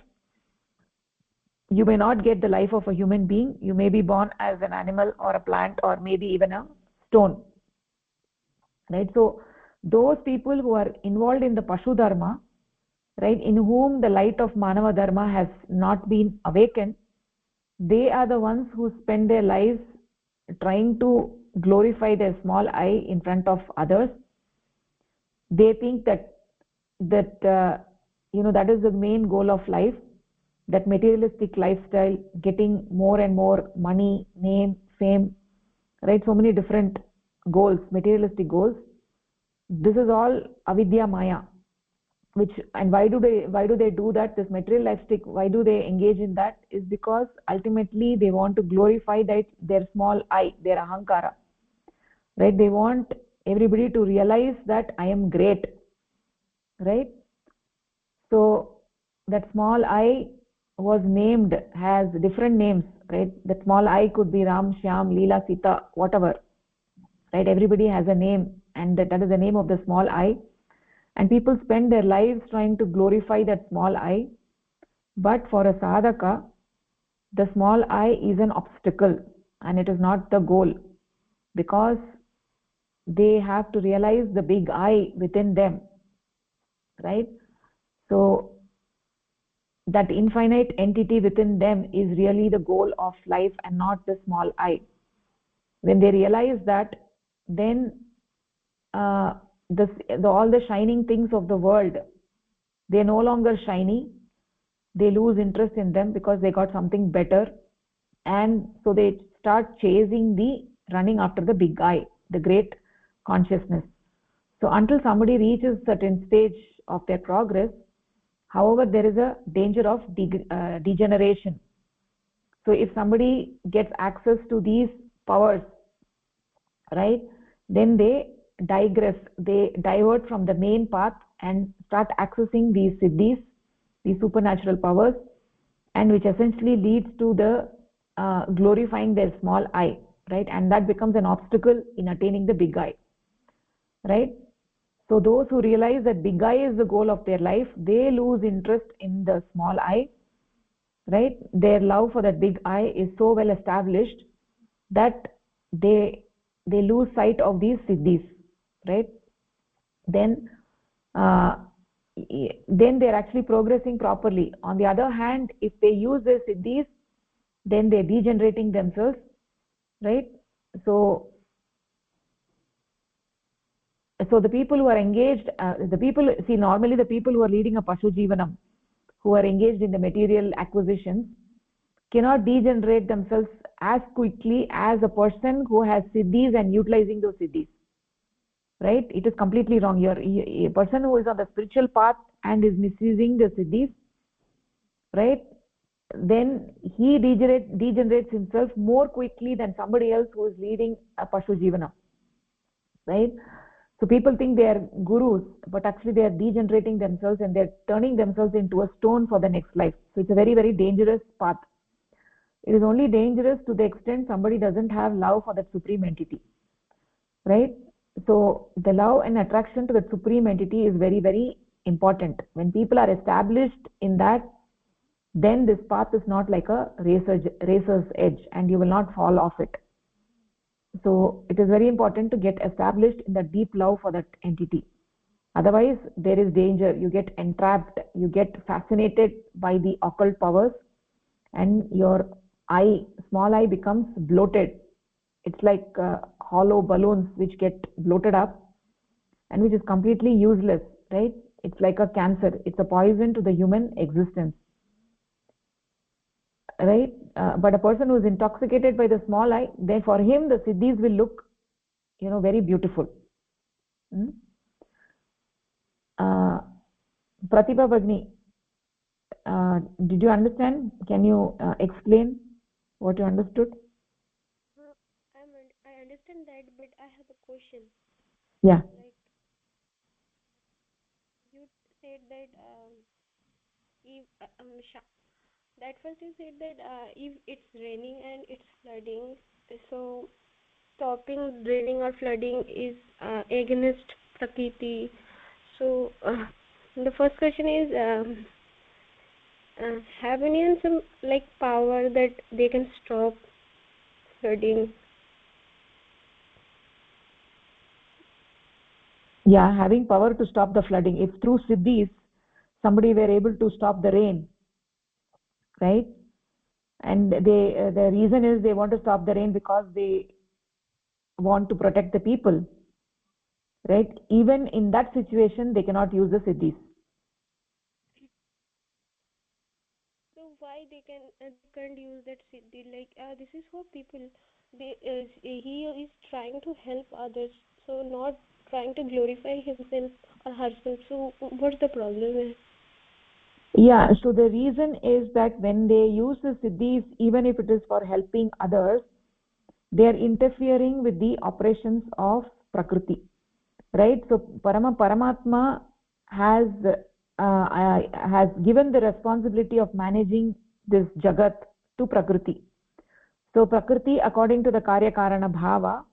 you may not get the life of a human being. You may be born as an animal or a plant or maybe even a stone, right? So those people who are involved in the pashu dharma, right, in whom the light of manava dharma has not been awakened, they are the ones who spend their lives trying to glorify their small I in front of others. They think that that is the main goal of life, that materialistic lifestyle, getting more and more money, name, fame, right? So many different goals, materialistic goals. This is all avidya maya. And why do they do that? This materialistic, why do they engage in that? Is because ultimately they want to glorify their small I, their ahankara, right? They want everybody to realize that I am great, right? So that small I was named, has different names, right? That small I could be Ram, Shyam, Leela, Sita, whatever, right? Everybody has a name, and that is the name of the small I. And people spend their lives trying to glorify that small I. But for a sadhaka, the small I is an obstacle and it is not the goal, because they have to realize the big I within them, right? So that infinite entity within them is really the goal of life and not the small I. When they realize that, then uh, all the shining things of the world, they're no longer shiny. They lose interest in them because they got something better, and so they start running after the big I, the great consciousness. So until somebody reaches certain stage of their progress, however, there is a danger of degeneration. So if somebody gets access to these powers, right, then they digress, they divert from the main path and start accessing these siddhis, these supernatural powers, and which essentially leads to the glorifying their small I, right? And that becomes an obstacle in attaining the big I, right? So those who realize that big I is the goal of their life, they lose interest in the small I, right? Their love for that big I is so well established that they lose sight of these siddhis, right? Then uh, then they're actually progressing properly. On the other hand, if they use their siddhis, then they're degenerating themselves, right? So So the people who are engaged, normally the people who are leading a pashu jivanam, who are engaged in the material acquisitions, cannot degenerate themselves as quickly as a person who has siddhis and utilizing those siddhis. Right? It is completely wrong. A person who is on the spiritual path and is misusing the siddhis, right? Then he degenerates himself more quickly than somebody else who is leading a pashu jivana. Right? So people think they are gurus, but actually they are degenerating themselves and they are turning themselves into a stone for the next life. So it's a very, very dangerous path. It is only dangerous to the extent somebody doesn't have love for that supreme entity. Right? So the love and attraction to that supreme entity is very, very important. When people are established in that, then this path is not like a racer's edge and you will not fall off it. So it is very important to get established in the deep love for that entity. Otherwise there is danger. You get entrapped, you get fascinated by the occult powers, and your small eye becomes bloated. It's like hollow balloons which get bloated up and which is completely useless. Right? It's like a cancer. It's a poison to the human existence. Right? But a person who is intoxicated by the small eye, then for him the siddhis will look, very beautiful. Pratibha Bhagni, did you understand? Can you explain what you understood? I understand that, but I have a question. Yeah. Like you said that if that first you said that if it's raining and it's flooding, so stopping raining or flooding is against prakriti. So the first question is, have anyone some like power that they can stop flooding? Yeah, having power to stop the flooding. If through siddhis somebody were able to stop the rain, right? And the reason is they want to stop the rain because they want to protect the people, right? Even in that situation they cannot use the siddhis. So why they can't use that siddhi? Like this is for people. He is trying to help others, so not trying to glorify himself or herself. So what's the problem? Yeah, so the reason is that when they use the siddhis, even if it is for helping others, they are interfering with the operations of prakriti. Right? So Paramatma has given the responsibility of managing this jagat to prakriti. So prakriti, according to the karya karana bhava,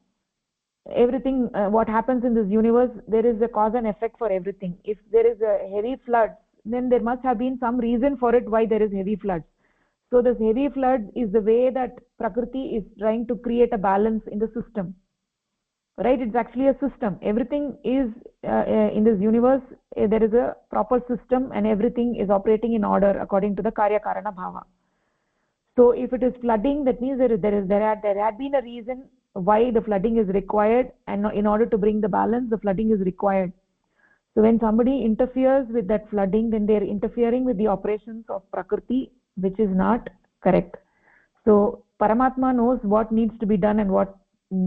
everything what happens in this universe, there is a cause and effect for everything. If there is a heavy flood, then there must have been some reason for it why there is heavy floods. So this heavy flood is the way that prakriti is trying to create a balance in the system. Right? It's actually a system. Everything is in this universe, there is a proper system and everything is operating in order according to the karya karana bhava. So if it is flooding, that means there had been a reason why the flooding is required, and in order to bring the balance, the flooding is required. So when somebody interferes with that flooding, then they are interfering with the operations of prakriti, which is not correct. So Paramatma knows what needs to be done and what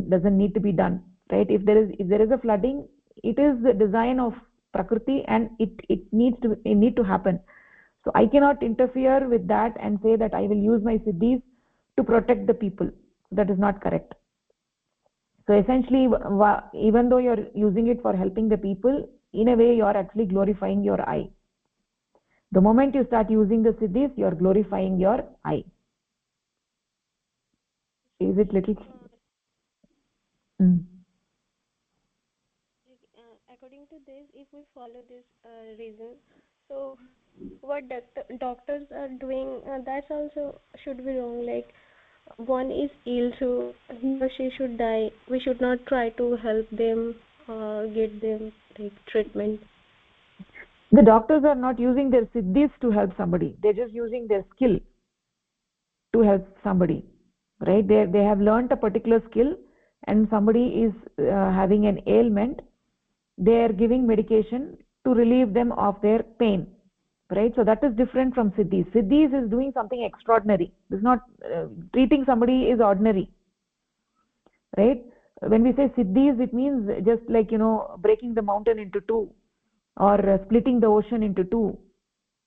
doesn't need to be done. Right? If there is a flooding, it is the design of prakriti and it needs to happen. So I cannot interfere with that and say that I will use my siddhis to protect the people. That is not correct. So essentially, even though you're using it for helping the people, in a way you're actually glorifying your I. The moment you start using the siddhis, you're glorifying your I. Is it little? According to this, if we follow this reason, so what doctors are doing, that's also should be wrong. Like one is ill, so he or she should die. We should not try to help them or get them like treatment. The doctors are not using their siddhis to help somebody. They're just using their skill to help somebody. Right? They have learnt a particular skill, and somebody is having an ailment. they are giving medication to relieve them of their pain, right? So that is different from siddhis. Siddhis is doing something extraordinary. It's not treating somebody is ordinary, right? When we say siddhis, it means just like breaking the mountain into two, or splitting the ocean into two,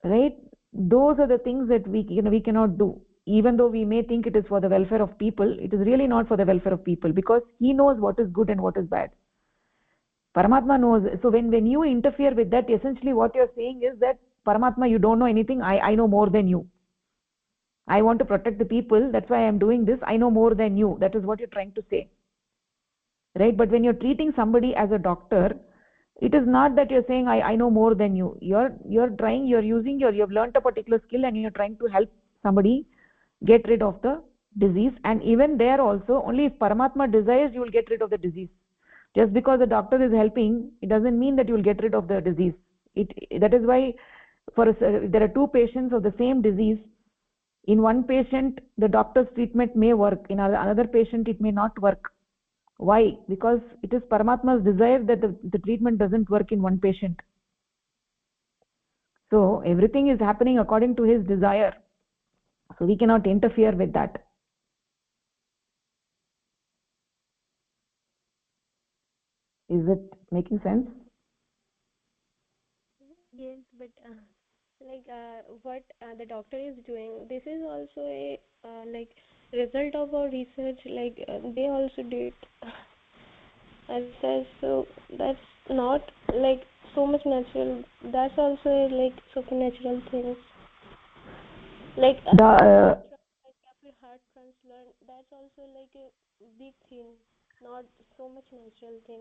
right? Those are the things that we cannot do. Even though we may think it is for the welfare of people, it is really not for the welfare of people, because he knows what is good and what is bad. Paramatma knows. So when you interfere with that, essentially what you're saying is that, Paramatma, you don't know anything, I know more than you. I want to protect the people, that's why I'm doing this. I know more than you. That is what you're trying to say, right? But when you're treating somebody as a doctor, it is not that you're saying I know more than you. You're using you've learned a particular skill, and you're trying to help somebody get rid of the disease. And even there also, only if Paramatma desires, you will get rid of the disease. Just because the doctor is helping, it doesn't mean that you will get rid of the disease. That is why there are two patients of the same disease. In one patient, the doctor's treatment may work. In another patient, it may not work. Why? Because it is Paramatma's desire that the treatment doesn't work in one patient. So everything is happening according to his desire. So we cannot interfere with that. Is it making sense? Yes, but what the doctor is doing, this is also a result of our research. They also did research, so that's not so much natural. That's also a supernatural things. After heart transplant, that's also a big thing, not so much natural thing.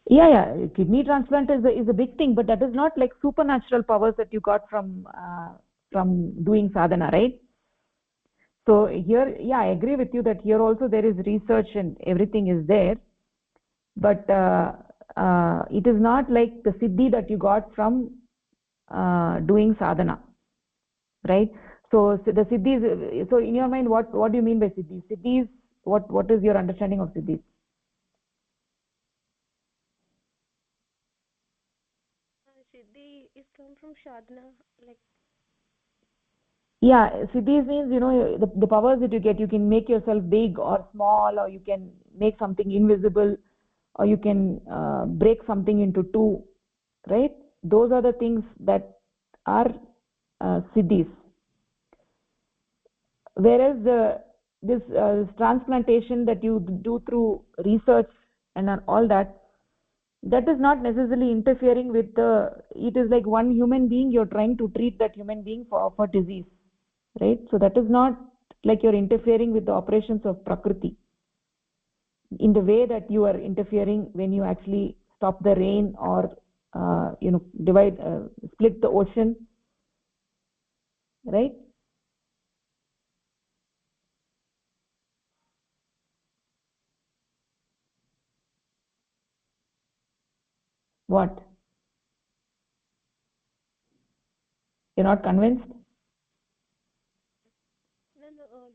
Yeah, kidney transplant is a big thing, but that is not like supernatural powers that you got from doing sadhana, right? So here, yeah, I agree with you that here also there is research and everything is there, but it is not like the siddhi that you got from doing sadhana, right? So the siddhis. So in your mind, what do you mean by siddhis? Siddhis, what is your understanding of siddhis? Siddhi is come from sadhana, Yeah, siddhis means the powers that you get. You can make yourself big or small, or you can make something invisible, or you can break something into two, right? Those are the things that are siddhis. Whereas this transplantation that you do through research and all that, that is not necessarily interfering with it is like one human being, you're trying to treat that human being for disease, right? So that is not like you're interfering with the operations of Prakriti in the way that you are interfering when you actually stop the rain, or split the ocean, right? What? You're not convinced? No,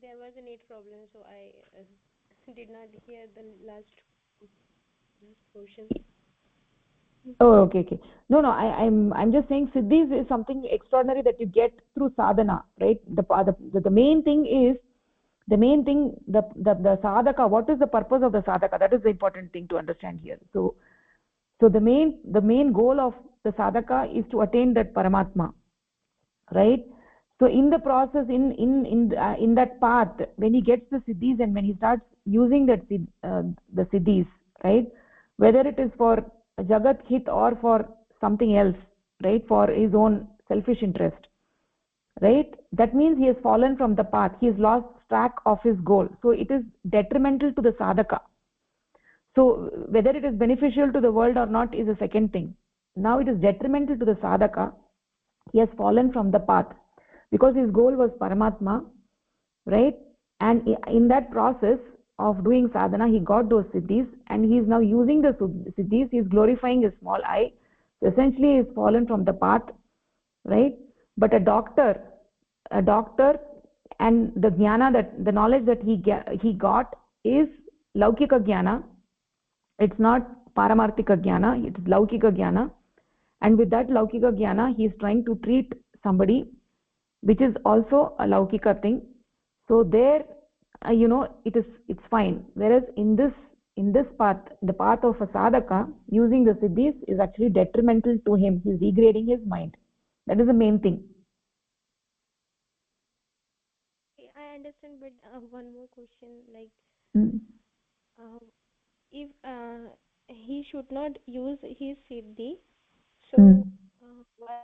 there was a net problem, so I did not hear the last portion. Oh, okay. No, I'm just saying siddhis is something extraordinary that you get through sadhana, right? The main thing is the sadhaka. What is the purpose of the sadhaka? That is the important thing to understand here. So the main goal of the sadhaka is to attain that Paramatma, right? So in the process, in that path, when he gets the siddhis and when he starts using the siddhis, right, whether it is for jagat hit or for something else, right, for his own selfish interest, right, that means he has fallen from the path, he has lost track of his goal, so it is detrimental to the sadhaka. So whether it is beneficial to the world or not is a second thing. Now it is detrimental to the sadhaka. He has fallen from the path because his goal was Paramatma, right? And in that process of doing sadhana, he got those siddhis, and he is now using the siddhis. He is glorifying his small I. So essentially, he has fallen from the path, right? But a doctor, and the jnana, that the knowledge that he got is laukika jnana. It's not paramarthika jnana, it is laukika jnana, and with that laukika jnana he is trying to treat somebody, which is also a laukika thing. So there it's fine, whereas in this path, the path of a sadhaka, using the siddhis is actually detrimental to him. He's degrading his mind. That is the main thing. I understand, but one more question, like Mm. uh, if he should not use his siddhi, so Mm. why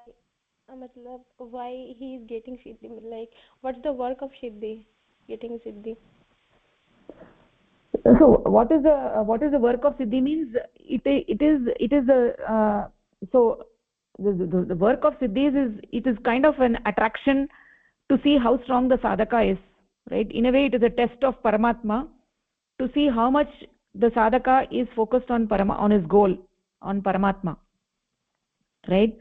matlab, why he is getting siddhi, like what's the work of siddhi, getting siddhi? So what is the work of siddhi means? It is a so the work of siddhis is, it is kind of an attraction to see how strong the sadhaka is, right? In a way it is a test of Paramatma to see how much the sadhaka is focused on on his goal, on Paramatma, right?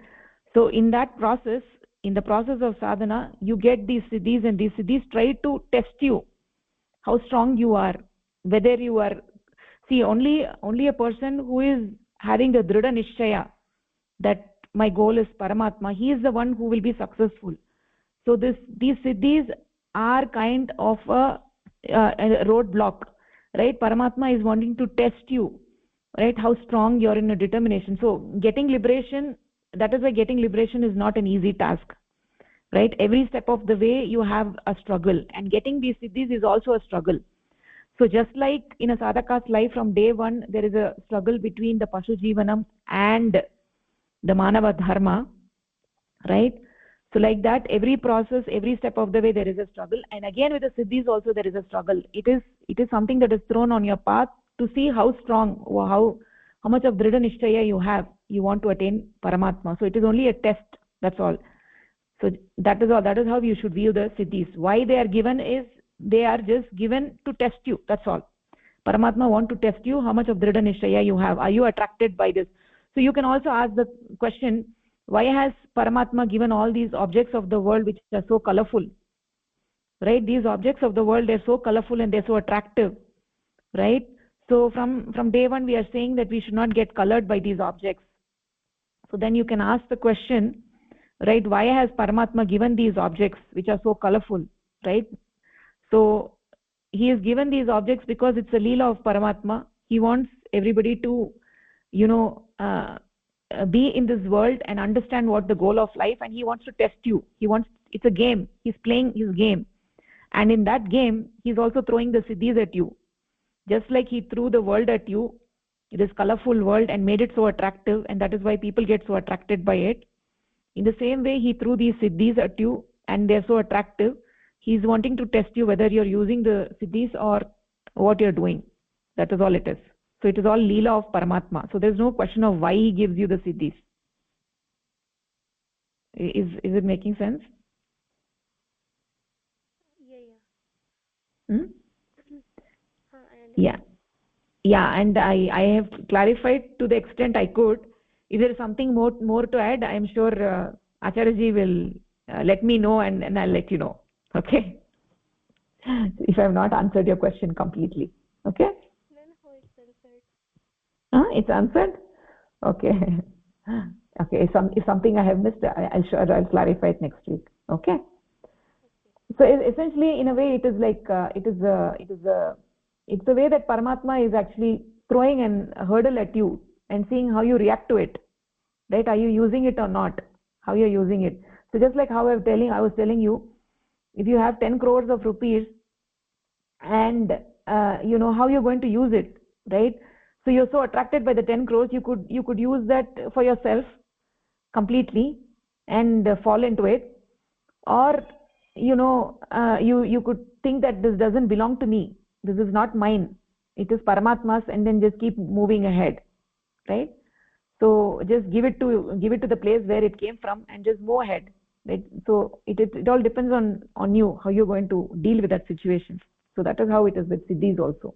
So in that process, in the process of sadhana, you get these siddhis, and these siddhis try to test you how strong you are, whether you are, see, only a person who is having the drida nishchaya that my goal is Paramatma, he is the one who will be successful. So these siddhis are kind of a roadblock, right? Paramatma is wanting to test you, right, how strong you're in a determination. So getting liberation, that is why getting liberation is not an easy task, right? Every step of the way you have a struggle, and getting these siddhis is also a struggle. So just like in a sadhaka's life, from day one there is a struggle between the pashu jivanam and the manava dharma, right? So like that, every process, every step of the way there is a struggle, and again with the siddhis also there is a struggle. It is something that is thrown on your path to see how strong, or how much of drida nishchaya you want to attain Paramatma. So it is only a test, that's all. So that is all. That is how you should view the siddhis. Why they are given is, they are just given to test you, that's all. Paramatma want to test you how much of drida nishchaya you have. Are you attracted by this? So you can also ask the question, why has Paramatma given all these objects of the world which are so colorful, right? These objects of the world, they're so colorful and they're so attractive, right? So from day one we are saying that we should not get colored by these objects. So then you can ask the question, right, why has Paramatma given these objects which are so colorful, right? So he has given these objects because it's a leela of Paramatma. He wants everybody to, you know, be in this world and understand what the goal of life, and he wants to test you. It's a game. He's playing his game, and in that game he's also throwing the siddhis at you. Just like he threw the world at you, this colorful world, and made it so attractive, and that is why people get so attracted by it. In the same way, he threw these siddhis at you and they're so attractive. He's wanting to test you whether you're using the siddhis or what you're doing. That is all it is. So it is all leela of Paramatma. So there's no question of why he gives you the siddhis. Is it making sense? Yeah. Hmm? I Yeah. understand. Yeah, and I have clarified to the extent I could. If there is something more to add, I am sure Acharyaji will let me know, and I'll let you know. Okay? If I have not answered your question completely. Okay? Then how it's answered? It's answered? Okay. Okay. If something I have missed, I'll clarify it next week. Okay? Okay. So essentially, in a way, it is like it's the way that Paramatma is actually throwing a hurdle at you and seeing how you react to it. Right? Are you using it or not? How you're using it? So just like how I was telling you, if you have 10 crores of rupees, and you know how you're going to use it, right? So you're so attracted by the 10 crores, you could use that for yourself completely and fall into it, or you could think that this doesn't belong to me, this is not mine, it is Paramatma's, and then just keep moving ahead, right? So just give it to the place where it came from and just move ahead, right? So it all depends on you, how you're going to deal with that situation. So that is how it is with siddhis also.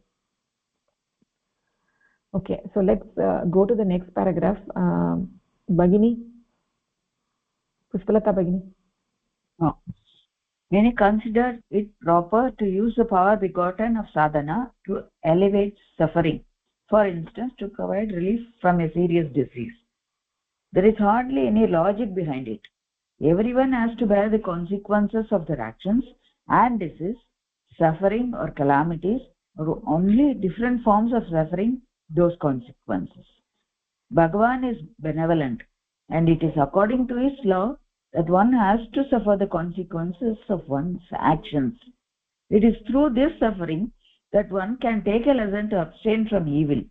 Okay, so let's go to the next paragraph. Bhagini, Pushpalata Bhagini. No. When he considered it proper to use the power begotten of sadhana to elevate suffering, for instance, to provide relief from a serious disease. There is hardly any logic behind it. Everyone has to bear the consequences of their actions, and disease, suffering, or calamities are only different forms of suffering those consequences. Bhagavan is benevolent, and it is according to his law that one has to suffer the consequences of one's actions. It is through this suffering that one can take a lesson to abstain from evil.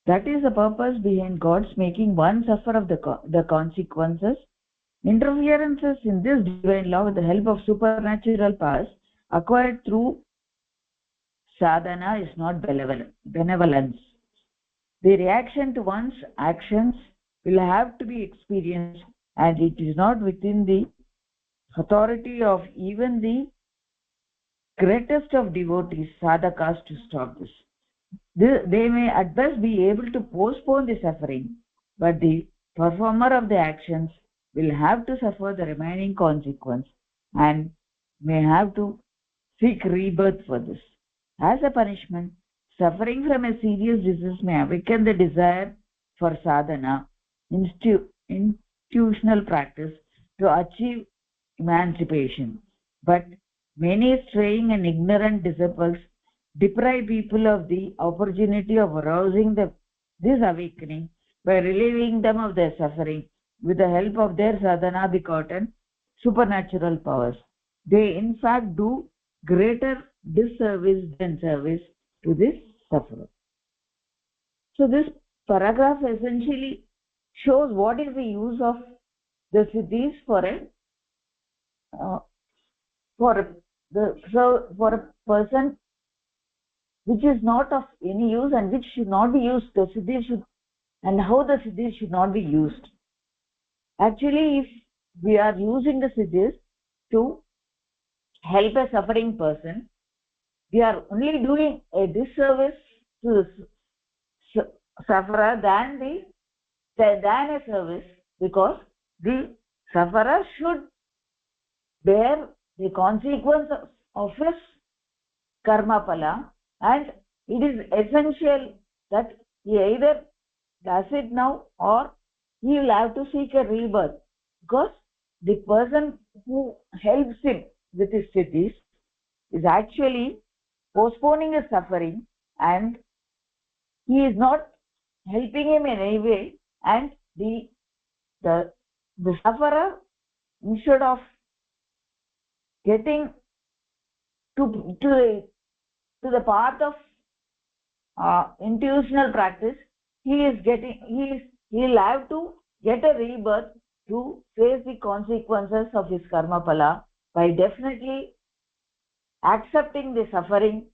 That is the purpose behind God's making one suffer of the consequences. Interferences in this divine law with the help of supernatural powers acquired through sadhana is not benevolence. The reaction to one's actions will have to be experienced, and it is not within the authority of even the greatest of devotees, sadhakas, to stop this. They may at best be able to postpone the suffering, but the performer of the actions will have to suffer the remaining consequence and may have to seek rebirth for this. As a punishment, suffering from a serious disease may awaken the desire for sadhana, institutional practice, to achieve emancipation. But many straying and ignorant disciples deprive people of the opportunity of arousing this awakening by relieving them of their suffering with the help of their sadhana begotten supernatural powers. They in fact do greater disservice than service to this sufferer. So this paragraph essentially shows what is the use of the siddhis for uh, for a person which is not of any use and which should not be used. The siddhis should, and how the siddhis should not be used. Actually, if we are using the siddhis to help a suffering person, we are only doing a disservice to the sufferer than a service, because the sufferer should bear the consequence of his karma pala, and it is essential that he either does it now or he will have to seek a rebirth, because the person who helps him with his siddhis is actually postponing his suffering, and he is not helping him in any way, and the the sufferer, instead of getting to the path of intuitional practice, he'll have to get a rebirth to face the consequences of his karma pala by definitely accepting the suffering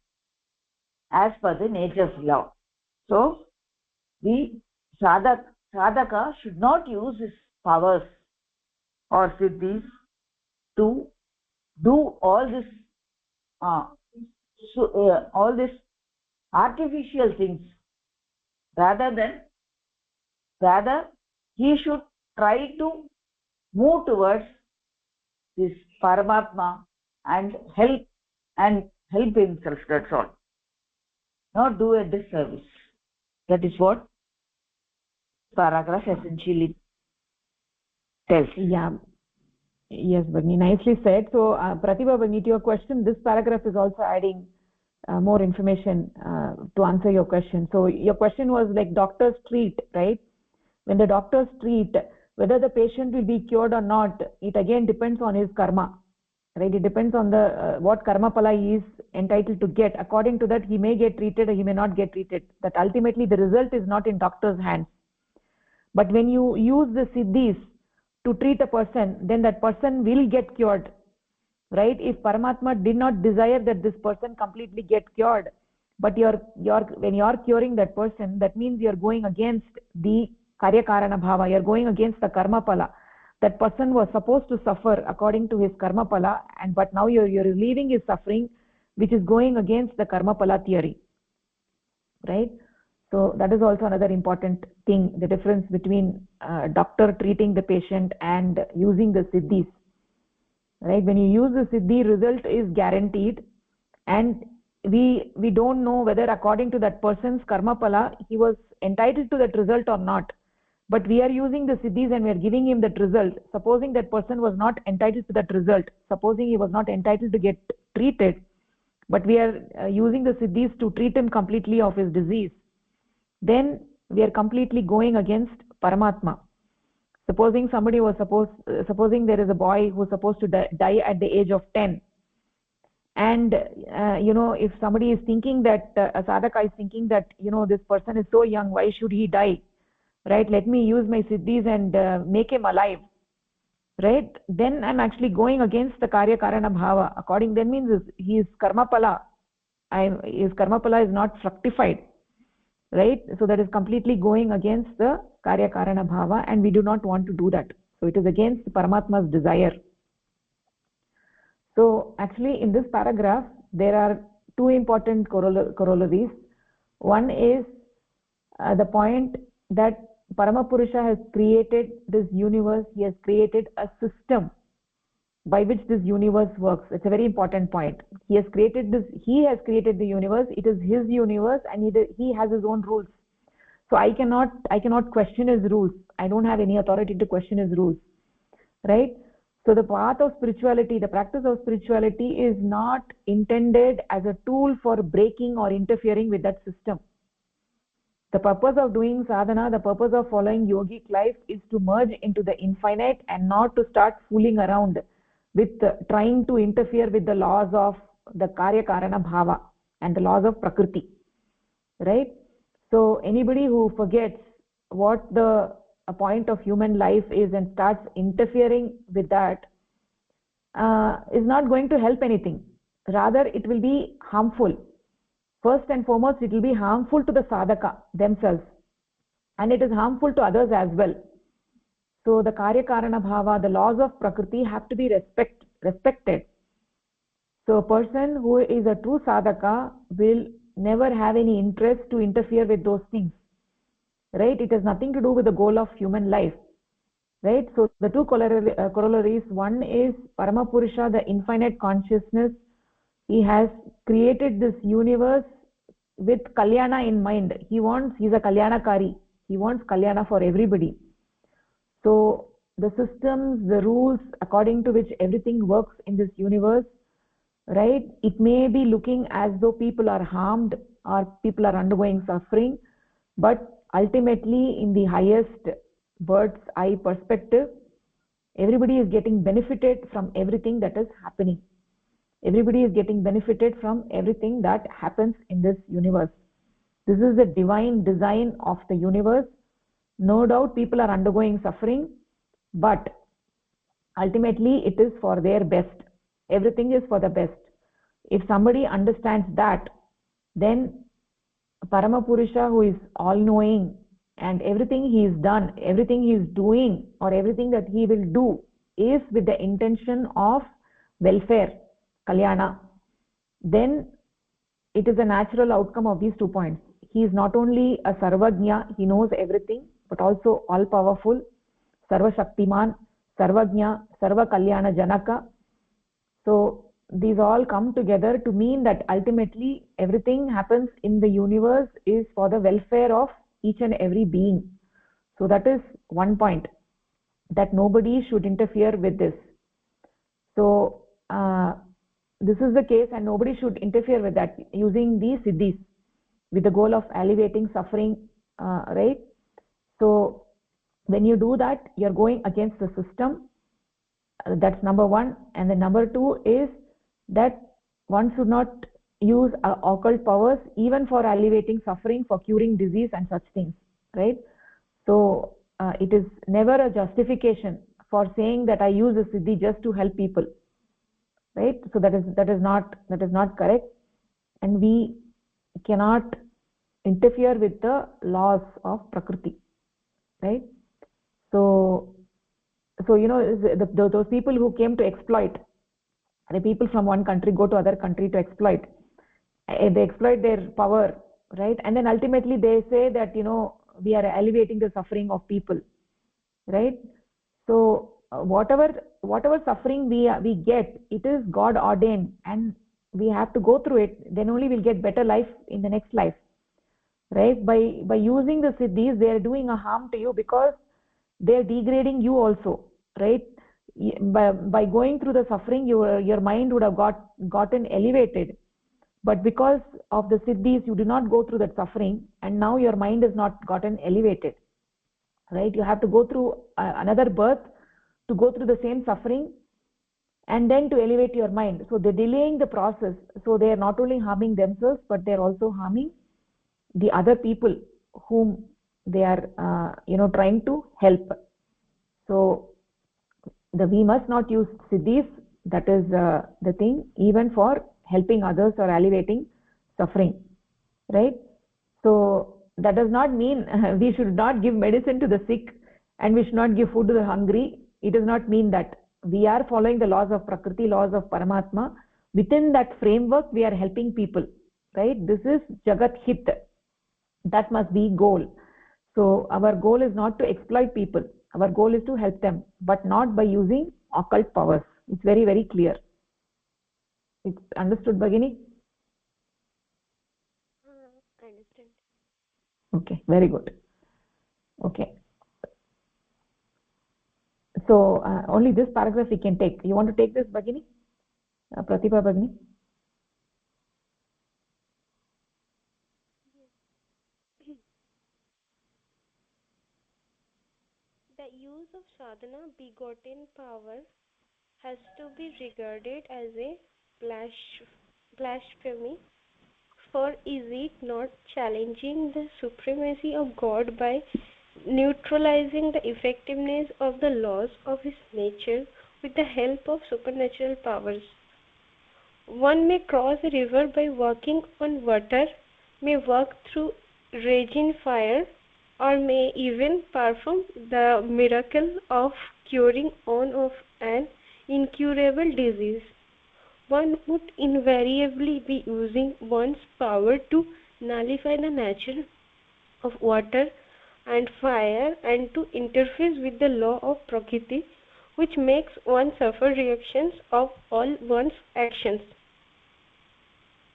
as per the nature's law. So the sadhaka should not use his powers or siddhis to do uh, all this artificial things. Rather he should try to move towards this Paramatma and help himself. That's all. Not do a disservice. That is what paragraph essentially tells. Yeah. Yes, Bhagini, nicely said. So, Pratibha, Bhagini, to your question, this paragraph is also adding more information to answer your question. So, your question was like doctors treat, right? When the doctors treat, whether the patient will be cured or not, it again depends on his karma, right? It depends on the what karma pala he is entitled to get. According to that, he may get treated or he may not get treated. That ultimately the result is not in doctor's hands. But when you use the siddhis to treat a person, then that person will get cured, right? If Paramatma did not desire that this person completely get cured, but when you're curing that person, that means you're going against the karya karana bhava, you're going against the karma pala. That person was supposed to suffer according to his karma pala, but now you're relieving his suffering, which is going against the karma pala theory, right? So that is also another important thing, the difference between doctor treating the patient and using the siddhis, right? When you use the siddhi, result is guaranteed, and we don't know whether according to that person's karma pala he was entitled to that result or not, but we are using the siddhis and we are giving him that result. Supposing that person was not entitled to that result, supposing he was not entitled to get treated, but we are using the siddhis to treat him completely of his disease, then we are completely going against Paramatma. Supposing supposing there is a boy who is supposed to die at the age of 10, and if somebody is thinking that a sadhaka is thinking that this person is so young, why should he die, right? Let me use my siddhis and make him alive, right? Then I'm actually going against the karya karana bhava. According, then means his karma pala, his karma pala is not fructified, right? So that is completely going against the karya karana bhava, and we do not want to do that. So it is against Paramatma's desire. So actually in this paragraph there are two important corollaries. One is the point that Paramapurusha has created this universe. He has created a system by which this universe works. It's a very important point. He has created the universe. It is his universe, and he has his own rules. So I cannot question his rules. I don't have any authority to question his rules, right? So the path of spirituality, the practice of spirituality, is not intended as a tool for breaking or interfering with that system. The purpose of doing sadhana, the purpose of following yogic life, is to merge into the infinite and not to start fooling around with trying to interfere with the laws of the karya karana bhava and the laws of prakriti, right? So anybody who forgets what the point of human life is and starts interfering with that is not going to help anything. Rather, it will be harmful. First and foremost, it will be harmful to the sadhaka themselves, and it is harmful to others as well. So the karya karana bhava, the laws of prakriti, have to be respected. So a person who is a true sadhaka will never have any interest to interfere with those things, right? It has nothing to do with the goal of human life, right? So the two corollaries, one is Paramapurusha, the infinite consciousness. He has created this universe with kalyana in mind. He's a kalyanakari. He wants kalyana for everybody. So the systems, the rules according to which everything works in this universe, right? It may be looking as though people are harmed or people are undergoing suffering, but ultimately in the highest bird's eye perspective, everybody is getting benefited from everything that is happening. Everybody is getting benefited from everything that happens in this universe. This is the divine design of the universe. No doubt people are undergoing suffering, but ultimately it is for their best. Everything is for the best. If somebody understands that, then Paramapurusha, who is all-knowing, and everything he has done, everything he is doing, or everything that he will do is with the intention of welfare, kalyana, then it is a natural outcome of these 2 points. He is not only a sarvagnya, he knows everything, but also all-powerful, sarvashaktiman, sarvagnya, sarva kalyana janaka. So these all come together to mean that ultimately everything happens in the universe is for the welfare of each and every being. So that is one point, that nobody should interfere with this. So this is the case, and nobody should interfere with that using these siddhis with the goal of alleviating suffering, right? So when you do that, you're going against the system. That's number one. And the number two is that one should not use occult powers even for alleviating suffering, for curing disease and such things, right? So it is never a justification for saying that I use a siddhi just to help people, right? So that is not correct, and we cannot interfere with the laws of prakriti, right? So those people who came to exploit, the people from one country go to other country to exploit. They exploit their power, right? And then ultimately they say that we are alleviating the suffering of people, right? So whatever suffering we get, it is God ordained, and we have to go through it, then only we'll get better life in the next life, right? By using the siddhis, they are doing a harm to you because they are degrading you also, right? By going through the suffering, your mind would have gotten elevated, but because of the siddhis, you do not go through that suffering, and now your mind is not gotten elevated, right? You have to go through another birth to go through the same suffering and then to elevate your mind. So they're delaying the process. So they are not only harming themselves, but they're also harming the other people whom they are trying to help. So we must not use siddhis. That is the thing, even for helping others or alleviating suffering, right? So that does not mean we should not give medicine to the sick and we should not give food to the hungry. It does not mean that. We are following the laws of Prakriti, laws of Paramatma. Within that framework, we are helping people, right? This is Jagat Hit. That must be goal. So our goal is not to exploit people. Our goal is to help them, but not by using occult powers. It's very, very clear. It's understood, Bhagini? I understand. Okay, very good. Okay. So only this paragraph we can take. You want to take this, Bhagini? Pratibha Bhagini? The use of sadhana begotten power has to be regarded as a blasphemy, for is it not challenging the supremacy of God by neutralizing the effectiveness of the laws of his nature with the help of supernatural powers? One may cross a river by walking on water, may walk through raging fire, or may even perform the miracle of curing one of an incurable disease. One would invariably be using one's power to nullify the nature of water and fire and to interface with the law of Prakriti, which makes one suffer reactions of all one's actions.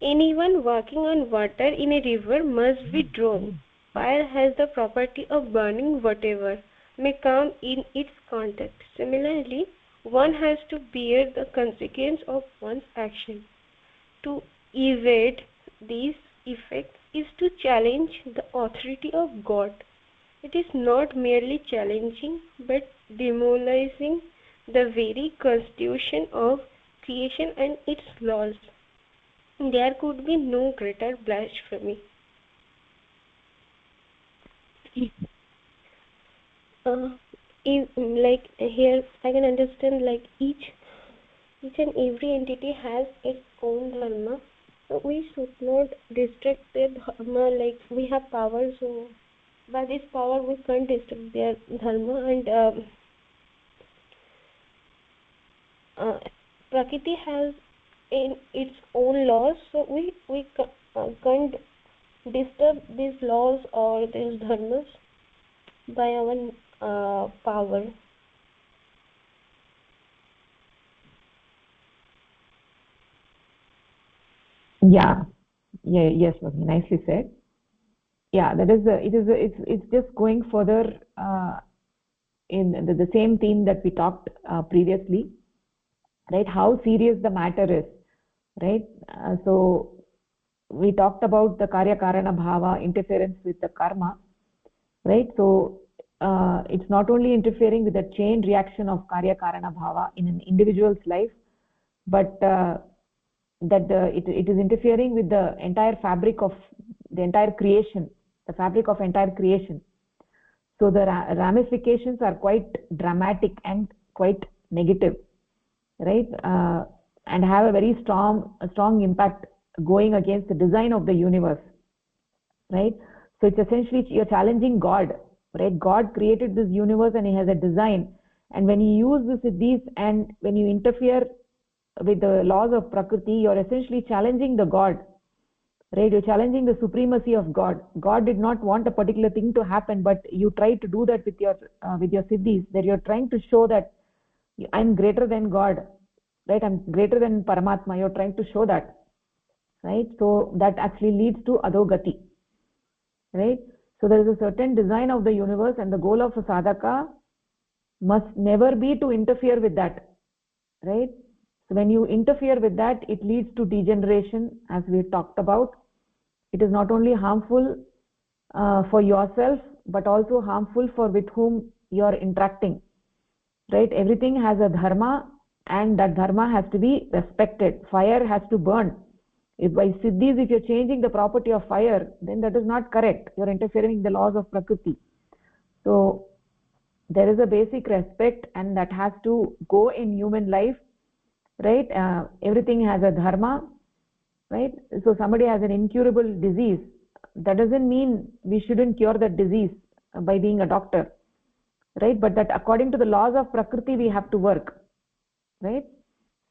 Anyone walking on water in a river must be drowned. Fire has the property of burning whatever may come in its contact. Similarly, one has to bear the consequence of one's action. To evade these effects is to challenge the authority of God. It is not merely challenging but demoralizing the very constitution of creation and its laws. There could be no greater blasphemy. Uh, like here, I can understand like each and every entity has its own dharma. So we should not restrict their dharma. Like we have power, so by this power we can't restrict their dharma. And Prakriti has in its own laws, so we can't disturb these laws or these dharmas by our power. Yeah. Yes, Bhagini, nicely said. Yeah, that is it's just going further in the same theme that we talked previously, right? How serious the matter is, right? So we talked about the karya karana bhava, interference with the karma, right? So it's not only interfering with the chain reaction of karya karana bhava in an individual's life, but it is interfering with the entire fabric of the entire creation, the fabric of entire creation. So the ramifications are quite dramatic and quite negative, right? And have a very strong impact going against the design of the universe, right? So it's essentially you're challenging God, right? God created this universe and he has a design, and when you use this with these and when you interfere with the laws of Prakriti, you're essentially challenging the God, right? You're challenging the supremacy of God. God did not want a particular thing to happen, but you try to do that with your siddhis, that you're trying to show that I'm greater than God, right? I'm greater than Paramatma. You're trying to show that. right? So that actually leads to adogati, right? So there is a certain design of the universe, and the goal of a sadhaka must never be to interfere with that, right? So when you interfere with that, it leads to degeneration, as we talked about. It is not only harmful for yourself, but also harmful for with whom you are interacting, right? Everything has a dharma, and that dharma has to be respected. Fire has to burn. If by siddhis, if you're changing the property of fire, then that is not correct. You're interfering in the laws of prakriti. So there is a basic respect, and that has to go in human life, right? Everything has a dharma, right? So somebody has an incurable disease, that doesn't mean we shouldn't cure that disease by being a doctor, right? But that according to the laws of prakriti we have to work, right?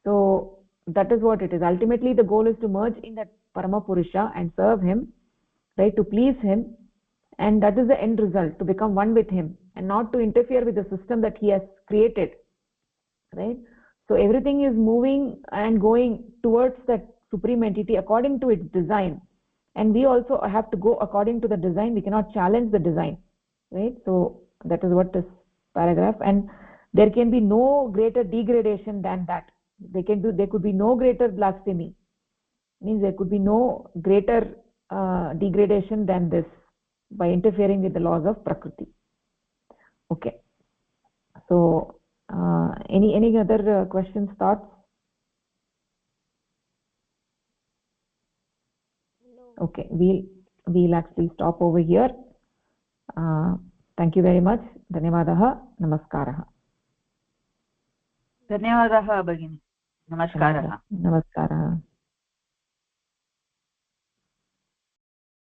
So that is what it is. Ultimately the goal is to merge in that parama purusha and serve him, right, to please him, and that is the end result, to become one with him and not to interfere with the system that he has created, right? So everything is moving and going towards that supreme entity according to its design, and we also have to go according to the design. We cannot challenge the design, right? So that is what this paragraph. And there can be no greater degradation than that. There could be no greater blasphemy, means there could be no greater degradation than this, by interfering with the laws of prakriti. Okay, so any other questions, thoughts? No. Okay, we'll actually stop over here. Thank you very much. Dhanyavadah. Namaskaraha. धन्यवादः भगिनी. नमस्कारः. Namaskaraha.